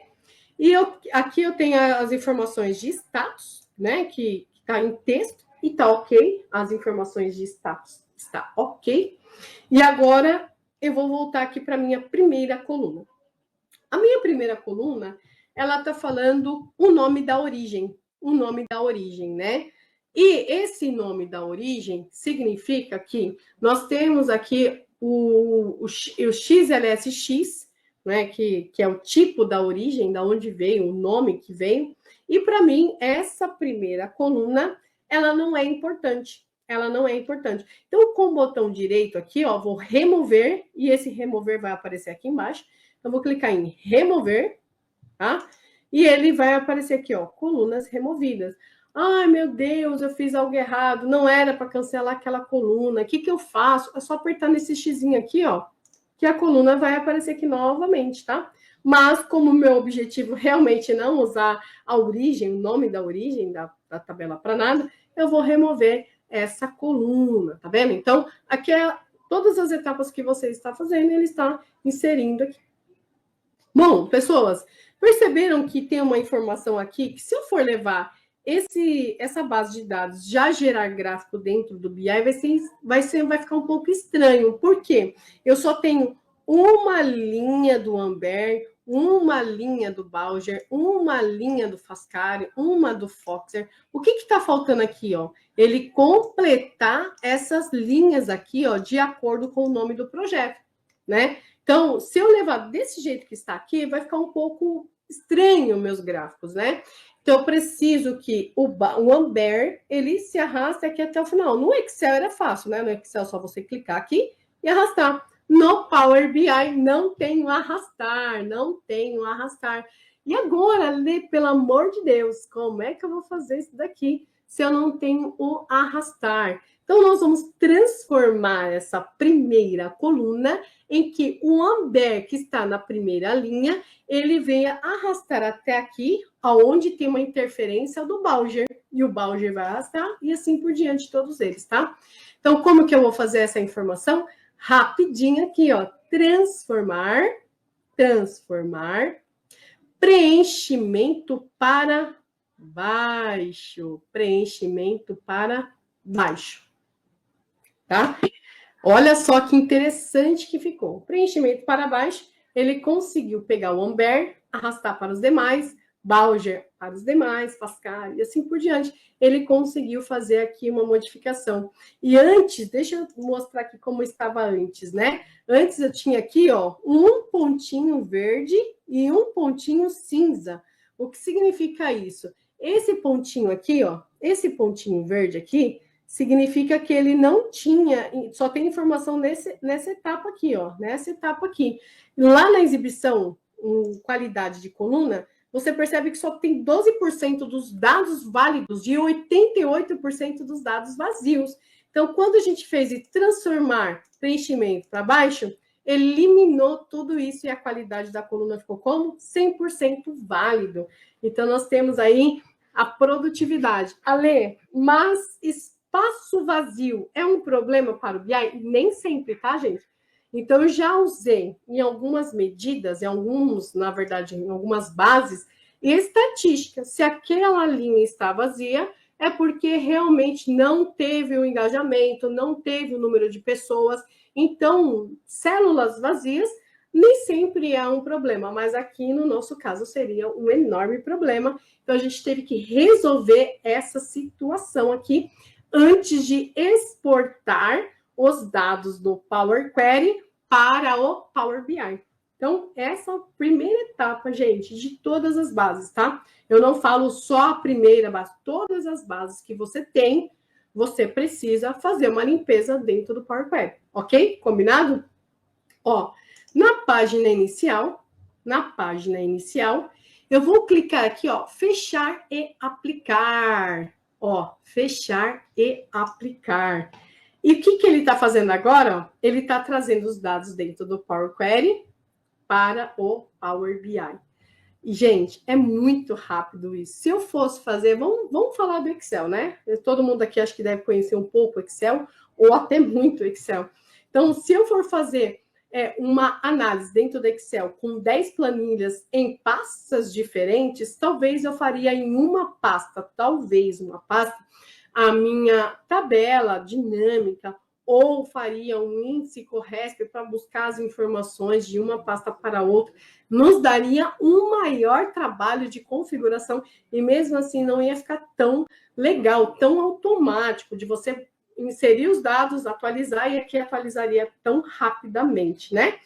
E aqui eu tenho as informações de status, né? Que está em texto e está ok. As informações de status está ok. E agora eu vou voltar aqui para a minha primeira coluna. A minha primeira coluna, ela está falando o nome da origem, né? E esse nome da origem significa que nós temos aqui o XLSX, né? Que é o tipo da origem, da onde veio, o nome que veio. E para mim, essa primeira coluna, ela não é importante. Então, com o botão direito aqui, ó, vou remover, e esse remover vai aparecer aqui embaixo. Eu vou clicar em remover, tá? E ele vai aparecer aqui, ó, colunas removidas. Ai, meu Deus, eu fiz algo errado, não era para cancelar aquela coluna. O que eu faço? É só apertar nesse xizinho aqui, ó, que a coluna vai aparecer aqui novamente, tá? Mas, como o meu objetivo realmente não usar a origem, o nome da origem da tabela para nada, eu vou remover essa coluna, tá vendo? Então, aqui todas as etapas que você está fazendo, ele está inserindo aqui. Bom, pessoas, perceberam que tem uma informação aqui que se eu for levar essa base de dados, já gerar gráfico dentro do BI, vai ficar um pouco estranho. Por quê? Eu só tenho uma linha do Amber, uma linha do Bauger, uma linha do Fascari, uma do Foxer. O que está faltando aqui, ó? Ele completar essas linhas aqui, ó, de acordo com o nome do projeto, né? Então, se eu levar desse jeito que está aqui, vai ficar um pouco estranho meus gráficos, né? Então, eu preciso que o Amber, ele se arraste aqui até o final. No Excel era fácil, né? No Excel é só você clicar aqui e arrastar. No Power BI não tem o arrastar. E agora, Lê, pelo amor de Deus, como é que eu vou fazer isso daqui se eu não tenho o arrastar? Então, nós vamos transformar essa primeira coluna em que o Amber, que está na primeira linha, ele venha arrastar até aqui, aonde tem uma interferência do Bauger. E o Bauger vai arrastar, e assim por diante, todos eles, tá? Então, como que eu vou fazer essa informação? Rapidinho aqui, ó. Transformar, preenchimento para baixo, tá? Olha só que interessante que ficou. Preenchimento para baixo, ele conseguiu pegar o Amber, arrastar para os demais, Bauger para os demais, Pascal e assim por diante. Ele conseguiu fazer aqui uma modificação. E antes, deixa eu mostrar aqui como estava antes, né? Antes eu tinha aqui, ó, um pontinho verde e um pontinho cinza. O que significa isso? Esse pontinho aqui, ó, esse pontinho verde aqui, significa que ele não tinha, só tem informação nessa etapa aqui, ó, nessa etapa aqui. Lá na exibição, em qualidade de coluna, você percebe que só tem 12% dos dados válidos e 88% dos dados vazios. Então, quando a gente fez transformar preenchimento para baixo, eliminou tudo isso e a qualidade da coluna ficou como? 100% válido. Então, nós temos aí a produtividade. Ale, mas espaço vazio é um problema para o BI? Nem sempre, tá, gente? Então, eu já usei em algumas medidas, na verdade, em algumas bases, estatística. Se aquela linha está vazia, é porque realmente não teve o engajamento, não teve o número de pessoas. Então, células vazias nem sempre é um problema, mas aqui no nosso caso seria um enorme problema. Então, a gente teve que resolver essa situação aqui antes de exportar os dados do Power Query para o Power BI. Então, essa é a primeira etapa, gente, de todas as bases, tá? Eu não falo só a primeira base, todas as bases que você tem, você precisa fazer uma limpeza dentro do Power Query, ok? Combinado? Ó, na página inicial, eu vou clicar aqui, ó, fechar e aplicar. Ó, fechar e aplicar. E o que ele está fazendo agora? Ele está trazendo os dados dentro do Power Query para o Power BI. E, gente, é muito rápido isso. Se eu fosse fazer, vamos falar do Excel, né? Todo mundo aqui acho que deve conhecer um pouco o Excel, ou até muito Excel. Então, se eu for fazer uma análise dentro do Excel com 10 planilhas em pastas diferentes, talvez eu faria em uma pasta, a minha tabela dinâmica, ou faria um índice CORRESP para buscar as informações de uma pasta para outra, nos daria um maior trabalho de configuração e mesmo assim não ia ficar tão legal, tão automático de você inserir os dados, atualizar, e aqui atualizaria tão rapidamente, né?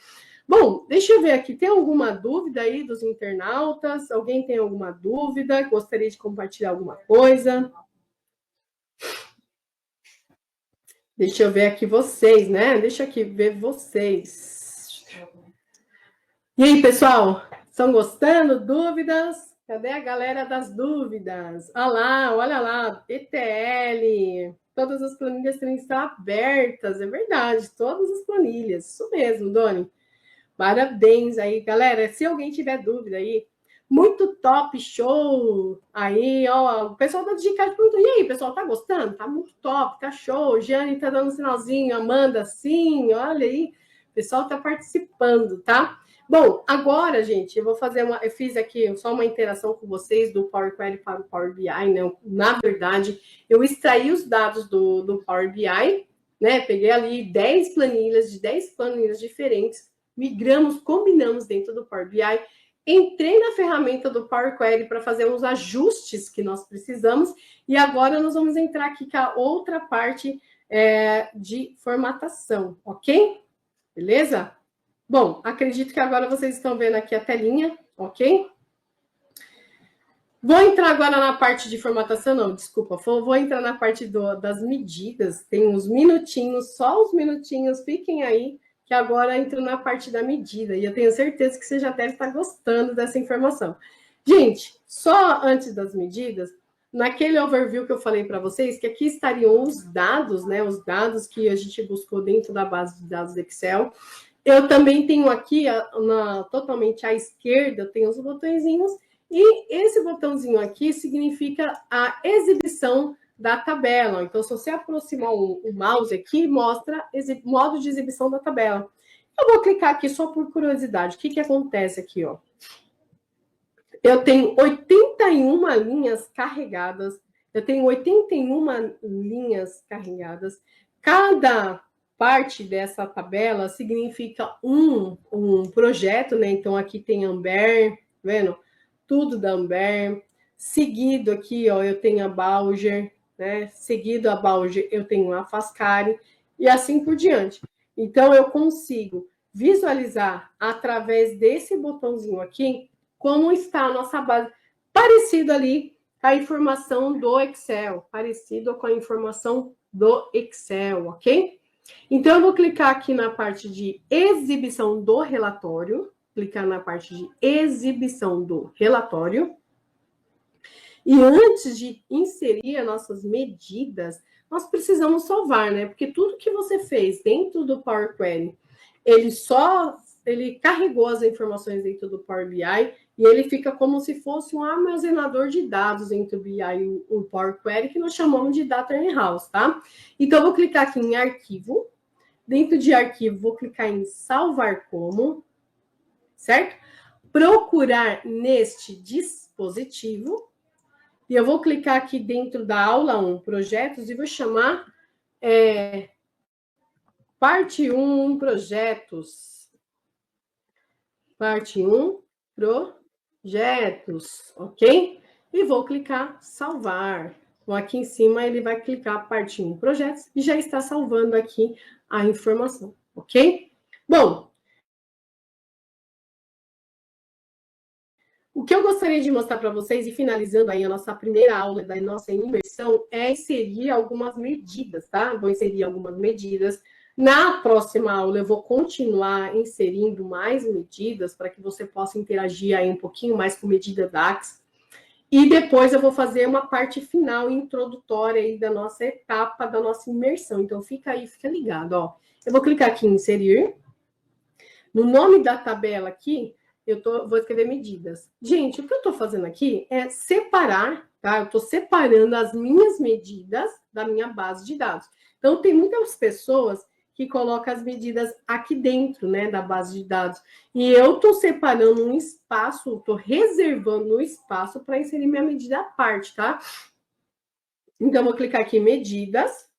Bom, deixa eu ver aqui, tem alguma dúvida aí dos internautas? Alguém tem alguma dúvida? Gostaria de compartilhar alguma coisa? Deixa eu ver aqui vocês, né? Deixa aqui ver vocês. E aí, pessoal? Estão gostando? Dúvidas? Cadê a galera das dúvidas? Olha lá, ETL. Todas as planilhas têm que estar abertas, é verdade, todas as planilhas. Isso mesmo, Doni. Parabéns aí, galera. Se alguém tiver dúvida aí, muito top, show. Aí, ó, o pessoal da Digicard perguntou, e aí, pessoal, tá gostando? Tá muito top, tá show. Jane tá dando um sinalzinho, Amanda, sim, olha aí. O pessoal tá participando, tá? Bom, agora, gente, eu fiz aqui só uma interação com vocês do Power Query para o Power BI, né? Na verdade, eu extraí os dados do Power BI, né? Peguei ali 10 planilhas, de 10 planilhas diferentes, migramos, combinamos dentro do Power BI, entrei na ferramenta do Power Query para fazer os ajustes que nós precisamos, e agora nós vamos entrar aqui com a outra parte de formatação, ok? Beleza? Bom, acredito que agora vocês estão vendo aqui a telinha, ok? Vou entrar agora na parte de formatação, não, desculpa, vou entrar na parte das medidas, tem uns minutinhos, só uns minutinhos, fiquem aí, que agora entro na parte da medida, e eu tenho certeza que você já deve estar gostando dessa informação. Gente, só antes das medidas, naquele overview que eu falei para vocês, que aqui estariam os dados, né, os dados que a gente buscou dentro da base de dados Excel. Eu também tenho aqui, totalmente à esquerda, tem os botõezinhos, e esse botãozinho aqui significa a exibição da tabela. Então, se você aproximar o mouse aqui, mostra modo de exibição da tabela. Eu vou clicar aqui só por curiosidade. O que acontece aqui, ó? Eu tenho 81 linhas carregadas. Cada parte dessa tabela significa um projeto, né? Então, aqui tem Amber, vendo? Tudo da Amber. Seguido aqui, ó, eu tenho a Balger, né? Seguido a Balger, eu tenho a Fascari, e assim por diante. Então, eu consigo visualizar através desse botãozinho aqui como está a nossa base, parecido ali a informação do Excel, parecido com a informação do Excel, ok? Então, eu vou clicar aqui na parte de exibição do relatório, clicar na parte de exibição do relatório. E antes de inserir as nossas medidas, nós precisamos salvar, né? Porque tudo que você fez dentro do Power Query, ele carregou as informações dentro do Power BI e ele fica como se fosse um armazenador de dados entre o BI e o Power Query, que nós chamamos de Data Warehouse, tá? Então, eu vou clicar aqui em Arquivo, Dentro de arquivo, vou clicar em salvar como, certo? Procurar neste dispositivo. E eu vou clicar aqui dentro da aula 1, projetos, e vou chamar parte 1, projetos. Parte 1, projetos, ok? E vou clicar salvar. Então, aqui em cima, ele vai clicar parte 1, projetos, e já está salvando aqui a informação, ok? Bom, o que eu gostaria de mostrar para vocês, e finalizando aí a nossa primeira aula da nossa imersão, é inserir algumas medidas, tá? Vou inserir algumas medidas. Na próxima aula, eu vou continuar inserindo mais medidas para que você possa interagir aí um pouquinho mais com medida DAX. E depois eu vou fazer uma parte final introdutória aí da nossa etapa, da nossa imersão. Então, fica aí, fica ligado, ó. Eu vou clicar aqui em inserir. No nome da tabela aqui, vou escrever medidas. Gente, o que eu estou fazendo aqui é separar, tá? Eu estou separando as minhas medidas da minha base de dados. Então, tem muitas pessoas que colocam as medidas aqui dentro, né, da base de dados. E eu estou separando um espaço, estou reservando um espaço para inserir minha medida à parte, tá? Então, vou clicar aqui em medidas,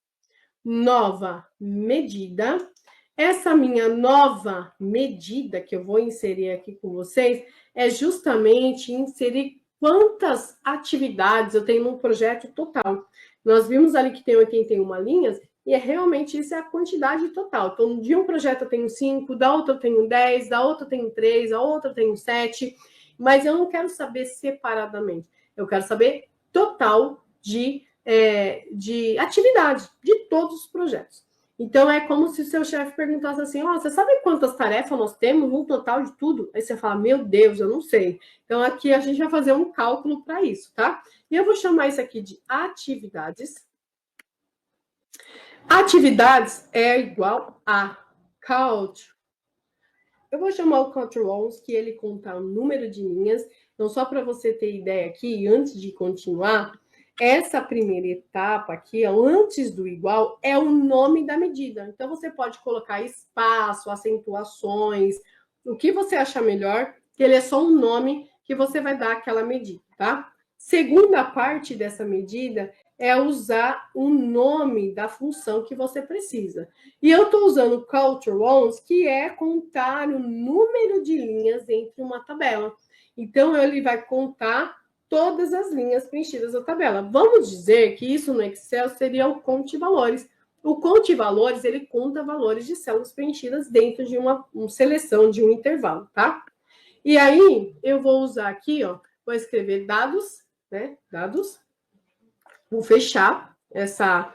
nova medida. Essa minha nova medida que eu vou inserir aqui com vocês é justamente inserir quantas atividades eu tenho num projeto total. Nós vimos ali que tem 81 linhas e realmente isso é a quantidade total. Então, de um projeto eu tenho 5, da outra eu tenho 10, da outra eu tenho 3, da outra eu tenho 7, mas eu não quero saber separadamente. Eu quero saber total de atividade de todos os projetos. Então, é como se o seu chefe perguntasse assim, você sabe quantas tarefas nós temos no total de tudo? Aí você fala, meu Deus, eu não sei. Então, aqui a gente vai fazer um cálculo para isso, tá? E eu vou chamar isso aqui de atividades. Atividades é igual a count. Eu vou chamar o count rows, que ele conta o número de linhas. Então, só para você ter ideia aqui, antes de continuar, essa primeira etapa aqui, antes do igual, é o nome da medida. Então, você pode colocar espaço, acentuações, o que você achar melhor, que ele é só um nome que você vai dar àquela medida, tá? Segunda parte dessa medida é usar o nome da função que você precisa. E eu estou usando o count rows, que é contar o número de linhas entre uma tabela. Então, ele vai contar todas as linhas preenchidas da tabela. Vamos dizer que isso no Excel seria o conte valores. O conte valores, ele conta valores de células preenchidas dentro de uma seleção, de um intervalo, tá? E aí, eu vou usar aqui, ó, vou escrever dados, né? Dados. Vou fechar essa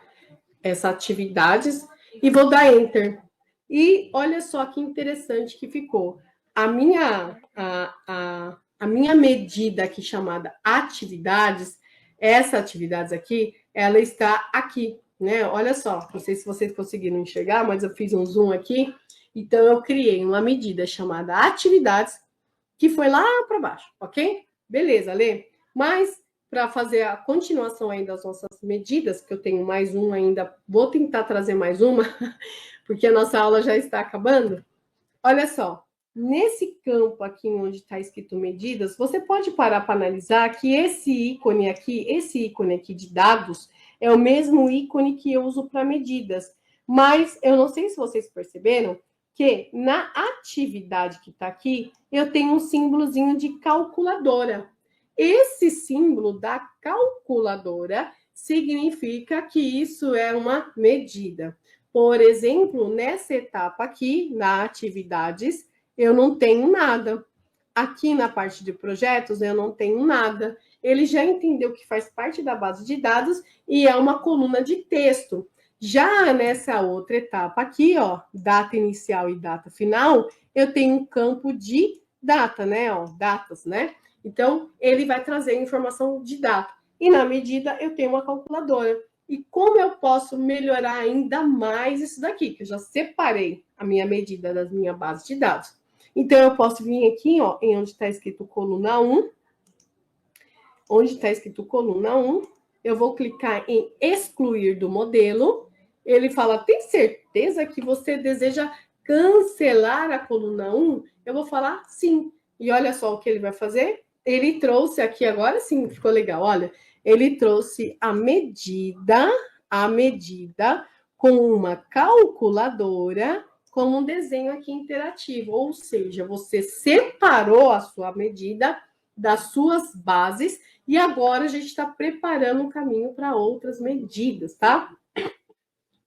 atividades e vou dar Enter. E olha só que interessante que ficou. A minha medida aqui chamada atividades, essa atividades aqui, ela está aqui, né? Olha só, não sei se vocês conseguiram enxergar, mas eu fiz um zoom aqui. Então, eu criei uma medida chamada atividades, que foi lá para baixo, ok? Beleza, Lê? Mas, para fazer a continuação aí das nossas medidas, que eu tenho mais um ainda, vou tentar trazer mais uma, porque a nossa aula já está acabando. Olha só, nesse campo aqui onde está escrito medidas, você pode parar para analisar que esse ícone aqui de dados, é o mesmo ícone que eu uso para medidas. Mas eu não sei se vocês perceberam que na atividade que está aqui, eu tenho um símbolozinho de calculadora. Esse símbolo da calculadora significa que isso é uma medida. Por exemplo, nessa etapa aqui, na atividades, eu não tenho nada. Aqui na parte de projetos, eu não tenho nada. Ele já entendeu que faz parte da base de dados e é uma coluna de texto. Já nessa outra etapa aqui, ó, data inicial e data final, eu tenho um campo de data, né? Ó, datas, né? Então, ele vai trazer informação de data. E na medida, eu tenho uma calculadora. E como eu posso melhorar ainda mais isso daqui? Que eu já separei a minha medida das minhas bases de dados. Então, eu posso vir aqui, ó, em onde está escrito coluna 1. Onde está escrito coluna 1, eu vou clicar em excluir do modelo. ele fala, tem certeza que você deseja cancelar a coluna 1? Eu vou falar sim. E olha só o que ele vai fazer. Ele trouxe aqui, agora sim ficou legal, olha. Ele trouxe a medida com uma calculadora com um desenho aqui interativo. Ou seja, você separou a sua medida das suas bases e agora a gente está preparando o caminho para outras medidas, tá?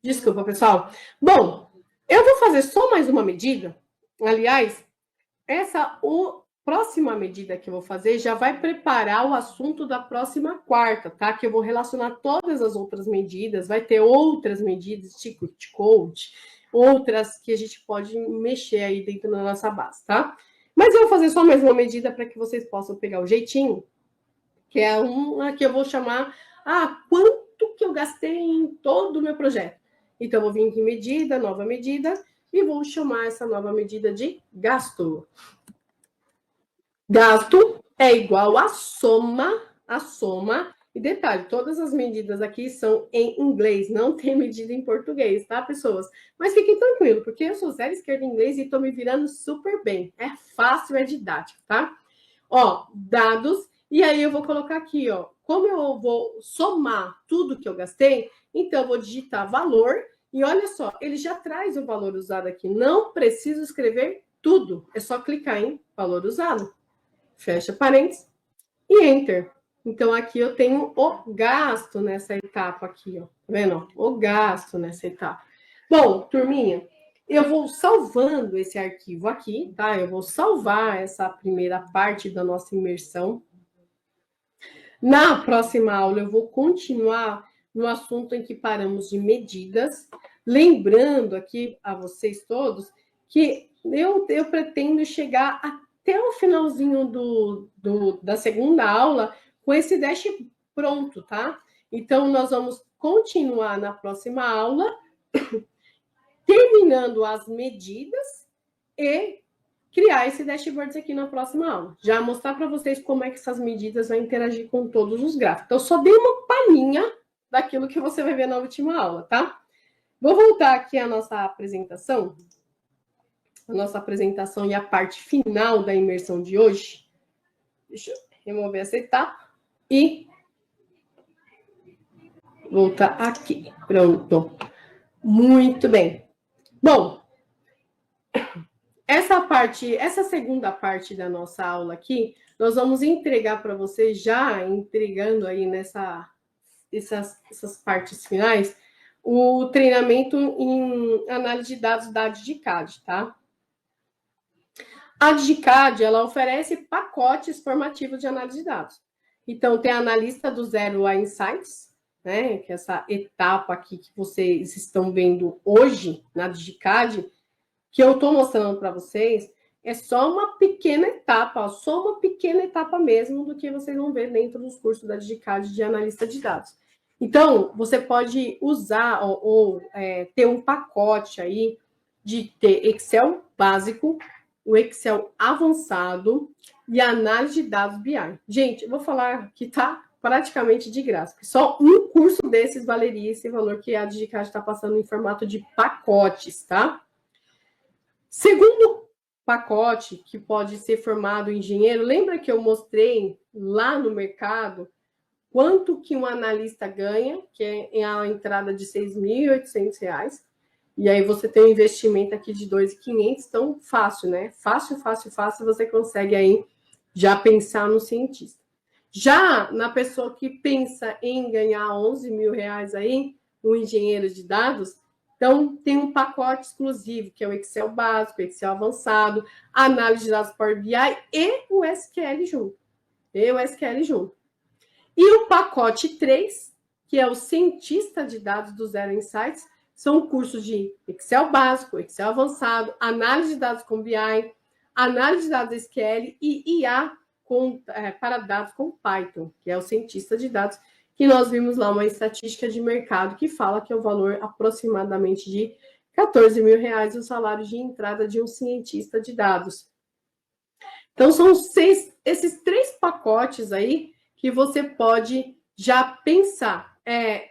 Desculpa, pessoal. Bom, eu vou fazer só mais uma medida. Aliás, essa próxima medida que eu vou fazer já vai preparar o assunto da próxima quarta, tá? Que eu vou relacionar todas as outras medidas, vai ter outras medidas, tipo code, outras que a gente pode mexer aí dentro da nossa base, tá? Mas eu vou fazer só mais uma medida para que vocês possam pegar o jeitinho, que é uma que eu vou chamar, quanto que eu gastei em todo o meu projeto? Então, eu vou vir aqui em medida, nova medida, e vou chamar essa nova medida de gasto. Gasto é igual a soma, e detalhe, todas as medidas aqui são em inglês, não tem medida em português, tá, pessoas? Mas fiquem tranquilos, porque eu sou zero esquerda em inglês e tô me virando super bem. É fácil, é didático, tá? Ó, dados, e aí eu vou colocar aqui, ó, como eu vou somar tudo que eu gastei, então eu vou digitar valor, e olha só, ele já traz o valor usado aqui, não preciso escrever tudo, é só clicar em valor usado. Fecha parênteses e Enter. Então, aqui eu tenho o gasto nessa etapa aqui, ó. Tá vendo? O gasto nessa etapa. Bom, turminha, eu vou salvando esse arquivo aqui, tá? Eu vou salvar essa primeira parte da nossa imersão. Na próxima aula, eu vou continuar no assunto em que paramos de medidas. Lembrando aqui a vocês todos que eu pretendo chegar até o finalzinho da segunda aula com esse dash pronto, tá? Então, nós vamos continuar na próxima aula, terminando as medidas e criar esse dashboard aqui na próxima aula. Já mostrar para vocês como é que essas medidas vão interagir com todos os gráficos. Então, só dei uma palhinha daquilo que você vai ver na última aula, tá? Vou voltar aqui à nossa apresentação. A nossa apresentação e a parte final da imersão de hoje. Deixa eu remover essa etapa e voltar aqui. Pronto. Muito bem. Bom, essa segunda parte da nossa aula aqui, nós vamos entregar para vocês, já entregando aí essas partes finais, o treinamento em análise de dados da DigiCAD, tá? A DigiCAD, ela oferece pacotes formativos de análise de dados. Então, tem a analista do zero a insights, né? Que é essa etapa aqui que vocês estão vendo hoje na DigiCAD, que eu estou mostrando para vocês, é só uma pequena etapa, só uma pequena etapa mesmo do que vocês vão ver dentro dos cursos da DigiCAD de analista de dados. Então, você pode usar ou ter um pacote aí de ter Excel básico, o Excel avançado e a análise de dados BI. Gente, eu vou falar que tá praticamente de graça, porque só um curso desses valeria esse valor que a DigiCAD está passando em formato de pacotes, tá? Segundo pacote, que pode ser formado engenheiro, lembra que eu mostrei lá no mercado quanto que um analista ganha, que é a entrada de R$ 6.800, e aí você tem um investimento aqui de R$ 2.500, então fácil, né? Fácil, você consegue aí já pensar no cientista. Já na pessoa que pensa em ganhar R$ 11.000 aí, um engenheiro de dados, então tem um pacote exclusivo, que é o Excel básico, o Excel avançado, análise de dados Power BI e o SQL junto. E o pacote 3, que é o cientista de dados do Zero Insights, são cursos de Excel básico, Excel avançado, análise de dados com BI, análise de dados SQL e IA para dados com Python, que é o cientista de dados, que nós vimos lá uma estatística de mercado que fala que é o valor aproximadamente de R$ 14.000 o salário de entrada de um cientista de dados. Então, são esses 3 pacotes aí que você pode já pensar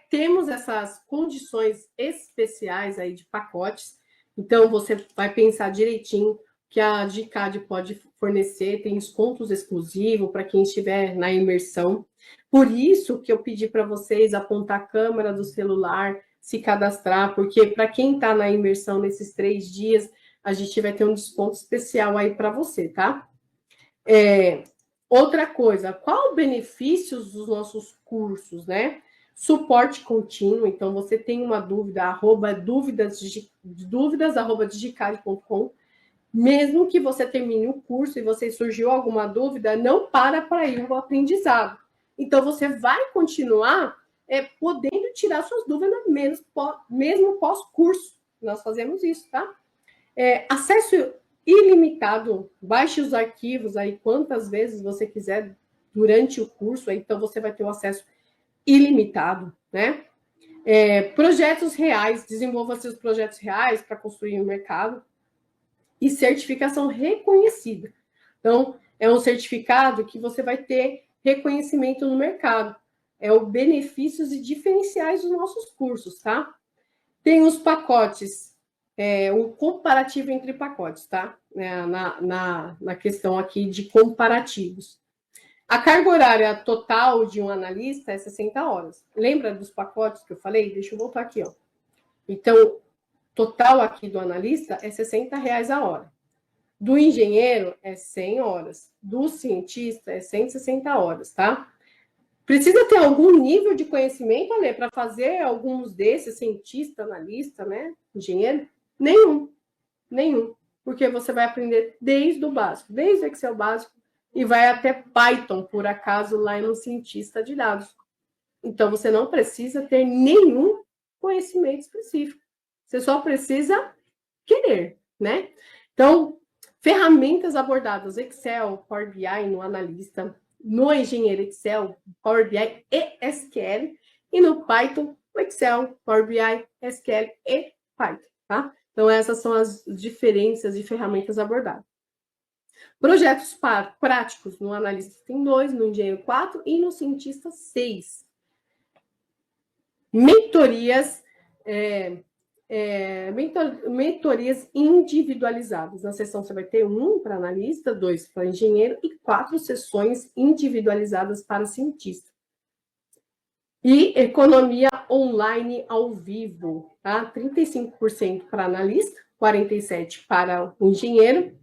temos essas condições especiais aí de pacotes, então você vai pensar direitinho que a GCAD pode fornecer, tem descontos exclusivos para quem estiver na imersão. Por isso que eu pedi para vocês apontar a câmera do celular, se cadastrar, porque para quem está na imersão nesses 3 dias, a gente vai ter um desconto especial aí para você, tá? Outra coisa, qual benefícios dos nossos cursos, né? Suporte contínuo, então você tem uma dúvida, dúvidas@digicad.com. Mesmo que você termine o curso e você surgiu alguma dúvida, não para aí o aprendizado. Então, você vai continuar podendo tirar suas dúvidas mesmo pós-curso. Nós fazemos isso, tá? Acesso ilimitado, baixe os arquivos aí quantas vezes você quiser durante o curso, aí, então você vai ter o acesso ilimitado, né? Projetos reais, desenvolva seus projetos reais para construir o mercado. E certificação reconhecida. Então, é um certificado que você vai ter reconhecimento no mercado. É o benefícios e diferenciais dos nossos cursos, tá? Tem os pacotes, o comparativo entre pacotes, tá? Na questão aqui de comparativos. A carga horária total de um analista é 60 horas. Lembra dos pacotes que eu falei? Deixa eu voltar aqui, ó. Então, total aqui do analista é R$60 a hora. Do engenheiro é 100 horas. Do cientista é 160 horas, tá? Precisa ter algum nível de conhecimento, Ale, para fazer alguns desses, cientista, analista, né? Engenheiro? Nenhum. Porque você vai aprender desde o básico, desde o Excel básico, e vai até Python, por acaso, lá no cientista de dados. Então, você não precisa ter nenhum conhecimento específico. Você só precisa querer, né? Então, ferramentas abordadas, Excel, Power BI no analista, no engenheiro Excel, Power BI e SQL, e no Python, o Excel, Power BI, SQL e Python, tá? Então, essas são as diferenças de ferramentas abordadas. Projetos práticos, no analista tem 2, no engenheiro 4 e no cientista 6. Mentorias, mentorias individualizadas. Na sessão você vai ter 1 para analista, 2 para engenheiro e 4 sessões individualizadas para cientista. E economia online ao vivo, tá? 35% para analista, 47% para o engenheiro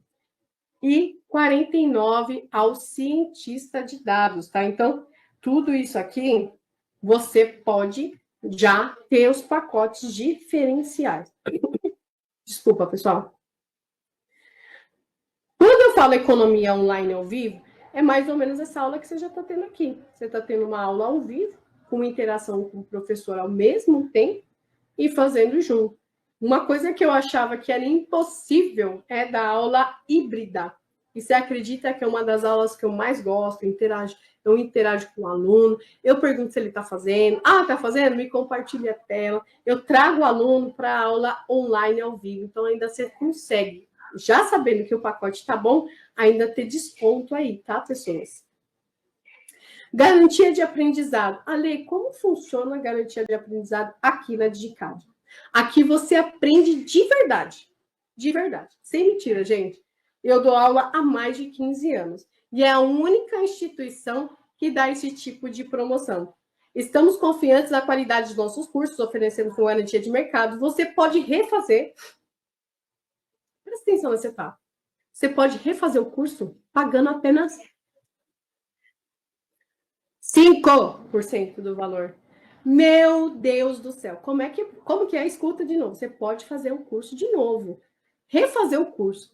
e 49% ao cientista de dados, tá? Então, tudo isso aqui você pode já ter os pacotes diferenciais. Desculpa, pessoal. Quando eu falo economia online ao vivo, é mais ou menos essa aula que você já está tendo aqui. Você está tendo uma aula ao vivo, com interação com o professor ao mesmo tempo e fazendo junto. Uma coisa que eu achava que era impossível é dar aula híbrida. E você acredita que é uma das aulas que eu mais gosto, eu interajo com o aluno, eu pergunto se ele está fazendo. Ah, está fazendo? Me compartilha a tela. Eu trago o aluno para a aula online ao vivo. Então, ainda você consegue, já sabendo que o pacote está bom, ainda ter desconto aí, tá, pessoas? Garantia de aprendizado. Ale, como funciona a garantia de aprendizado aqui na DigiCAD? Aqui você aprende de verdade. De verdade. Sem mentira, gente. Eu dou aula há mais de 15 anos. E é a única instituição que dá esse tipo de promoção. Estamos confiantes na qualidade dos nossos cursos, oferecendo com garantia de mercado. Você pode refazer. Presta atenção nesse etapa. Você pode refazer o curso pagando apenas 5% do valor. Meu Deus do céu. Como que é? Escuta de novo. Você pode fazer o curso de novo. Refazer o curso,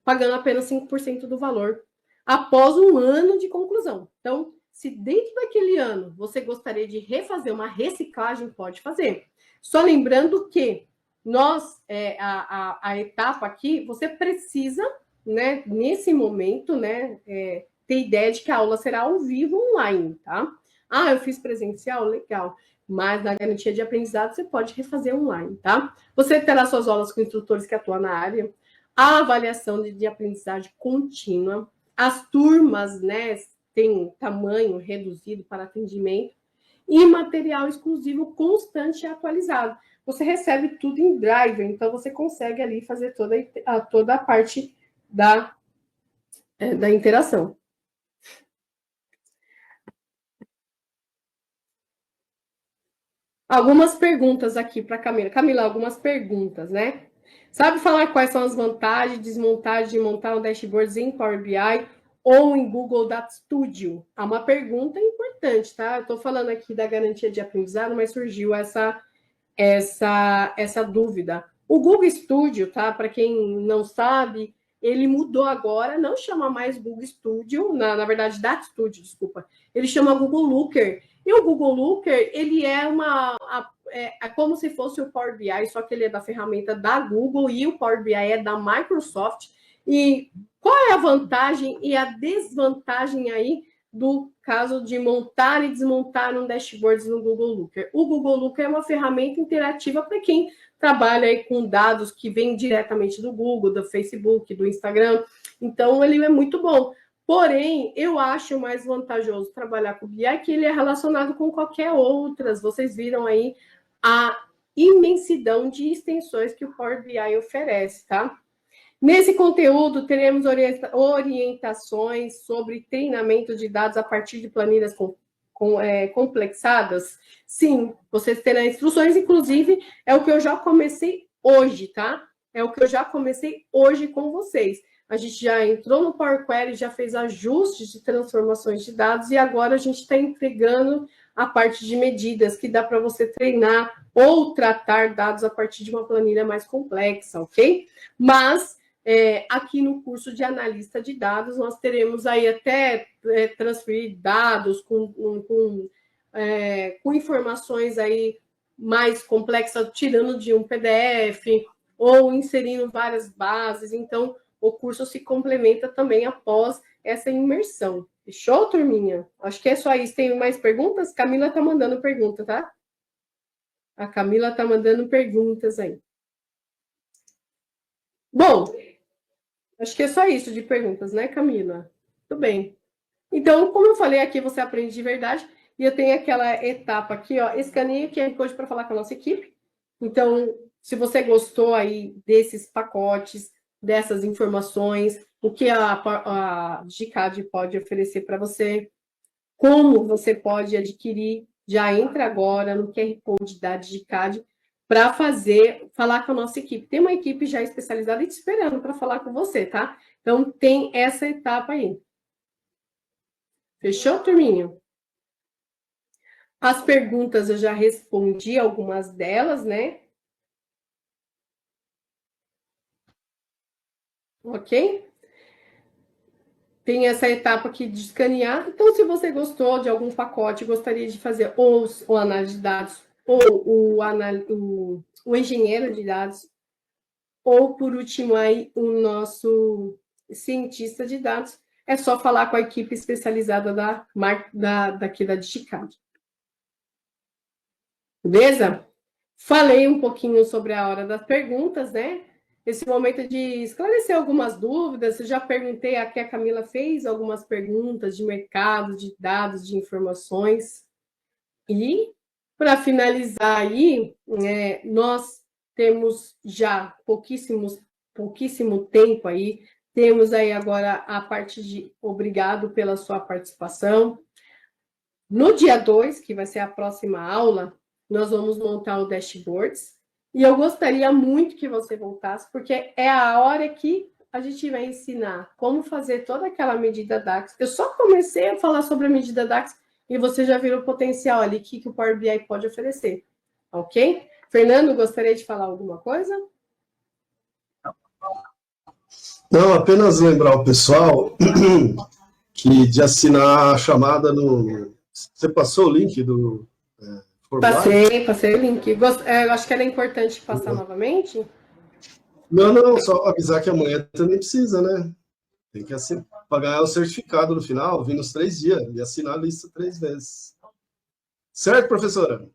pagando apenas 5% do valor, após um ano de conclusão. Então, se dentro daquele ano você gostaria de refazer uma reciclagem, pode fazer. Só lembrando que a etapa aqui, você precisa, né, nesse momento, né, ter ideia de que a aula será ao vivo online, tá? Ah, eu fiz presencial? Legal. Mas na garantia de aprendizado você pode refazer online, tá? Você terá suas aulas com instrutores que atuam na área, a avaliação de aprendizagem contínua, as turmas, né, têm tamanho reduzido para atendimento, e material exclusivo constante e atualizado. Você recebe tudo em Drive, então você consegue ali fazer toda a parte da interação. Algumas perguntas aqui para Camila. Camila, algumas perguntas, né? Sabe falar quais são as vantagens, desmontar de montar um dashboard em Power BI ou em Google Data Studio? É uma pergunta importante, tá? Eu estou falando aqui da garantia de aprendizado, mas surgiu essa dúvida. O Google Studio, tá? Para quem não sabe, ele mudou agora, não chama mais Google Studio, na verdade, Data Studio, desculpa. Ele chama Google Looker. E o Google Looker, ele é como se fosse o Power BI, só que ele é da ferramenta da Google e o Power BI é da Microsoft. E qual é a vantagem e a desvantagem aí do caso de montar e desmontar um dashboard no Google Looker? O Google Looker é uma ferramenta interativa para quem trabalha aí com dados que vêm diretamente do Google, do Facebook, do Instagram. Então, ele é muito bom. Porém, eu acho mais vantajoso trabalhar com o BI, que ele é relacionado com qualquer outras. Vocês viram aí a imensidão de extensões que o Power BI oferece, tá? Nesse conteúdo, teremos orientações sobre treinamento de dados a partir de planilhas complexadas? Sim, vocês terão instruções, inclusive, é o que eu já comecei hoje, tá? É o que eu já comecei hoje com vocês. A gente já entrou no Power Query, já fez ajustes de transformações de dados e agora a gente está entregando a parte de medidas que dá para você treinar ou tratar dados a partir de uma planilha mais complexa, ok? Mas aqui no curso de analista de dados, nós teremos aí até transferir dados com informações aí mais complexas, tirando de um PDF ou inserindo várias bases. Então, o curso se complementa também após essa imersão. Fechou, turminha? Acho que é só isso. Tem mais perguntas? Camila está mandando pergunta, tá? A Camila está mandando perguntas aí. Bom, acho que é só isso de perguntas, né, Camila? Tudo bem. Então, como eu falei aqui, você aprende de verdade. E eu tenho aquela etapa aqui, ó, escaneie o QR Code para falar com a nossa equipe. Então, se você gostou aí desses pacotes, dessas informações, o que a GCAD pode oferecer para você, como você pode adquirir, já entra agora no QR Code da GCAD para falar com a nossa equipe. Tem uma equipe já especializada e te esperando para falar com você, tá? Então, tem essa etapa aí. Fechou, turminha? As perguntas eu já respondi algumas delas, né? Ok? Tem essa etapa aqui de escanear. Então, se você gostou de algum pacote, gostaria de fazer ou o análise de dados, ou o engenheiro de dados, ou, por último, aí, o nosso cientista de dados, é só falar com a equipe especializada daqui da DigiCAD. Beleza? Falei um pouquinho sobre a hora das perguntas, né? Esse momento de esclarecer algumas dúvidas. Eu já perguntei, aqui a Camila fez algumas perguntas de mercado, de dados, de informações. E, para finalizar aí, nós temos já pouquíssimo tempo aí. Temos aí agora a parte de obrigado pela sua participação. No dia 2, que vai ser a próxima aula, nós vamos montar o dashboards. E eu gostaria muito que você voltasse, porque é a hora que a gente vai ensinar como fazer toda aquela medida DAX. Eu só comecei a falar sobre a medida DAX e você já viu o potencial ali que o Power BI pode oferecer. Ok? Fernando, gostaria de falar alguma coisa? Não, apenas lembrar o pessoal que de assinar a chamada no... Você passou o link do formulário? Passei o link. Eu acho que era importante passar novamente. Não, só avisar que amanhã também precisa, né? Tem que pagar o certificado no final, vir nos 3 dias e assinar a lista 3 vezes. Certo, professora?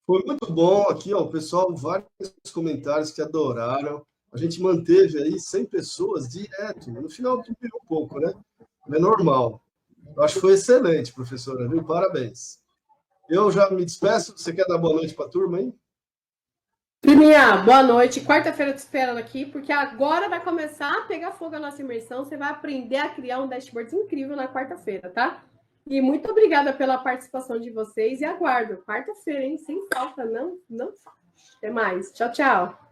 Foi muito bom aqui, ó, o pessoal, vários comentários que adoraram. A gente manteve aí 100 pessoas direto. No final diminuiu um pouco, né? É normal. Eu acho que foi excelente, professora, viu? Parabéns. Eu já me despeço. Você quer dar boa noite para a turma, hein? Pininha, boa noite. Quarta-feira te esperando aqui, porque agora vai começar a pegar fogo a nossa imersão. Você vai aprender a criar um dashboard incrível na quarta-feira, tá? E muito obrigada pela participação de vocês e aguardo. Quarta-feira, hein? Sem falta, não falta. Até mais. Tchau, tchau.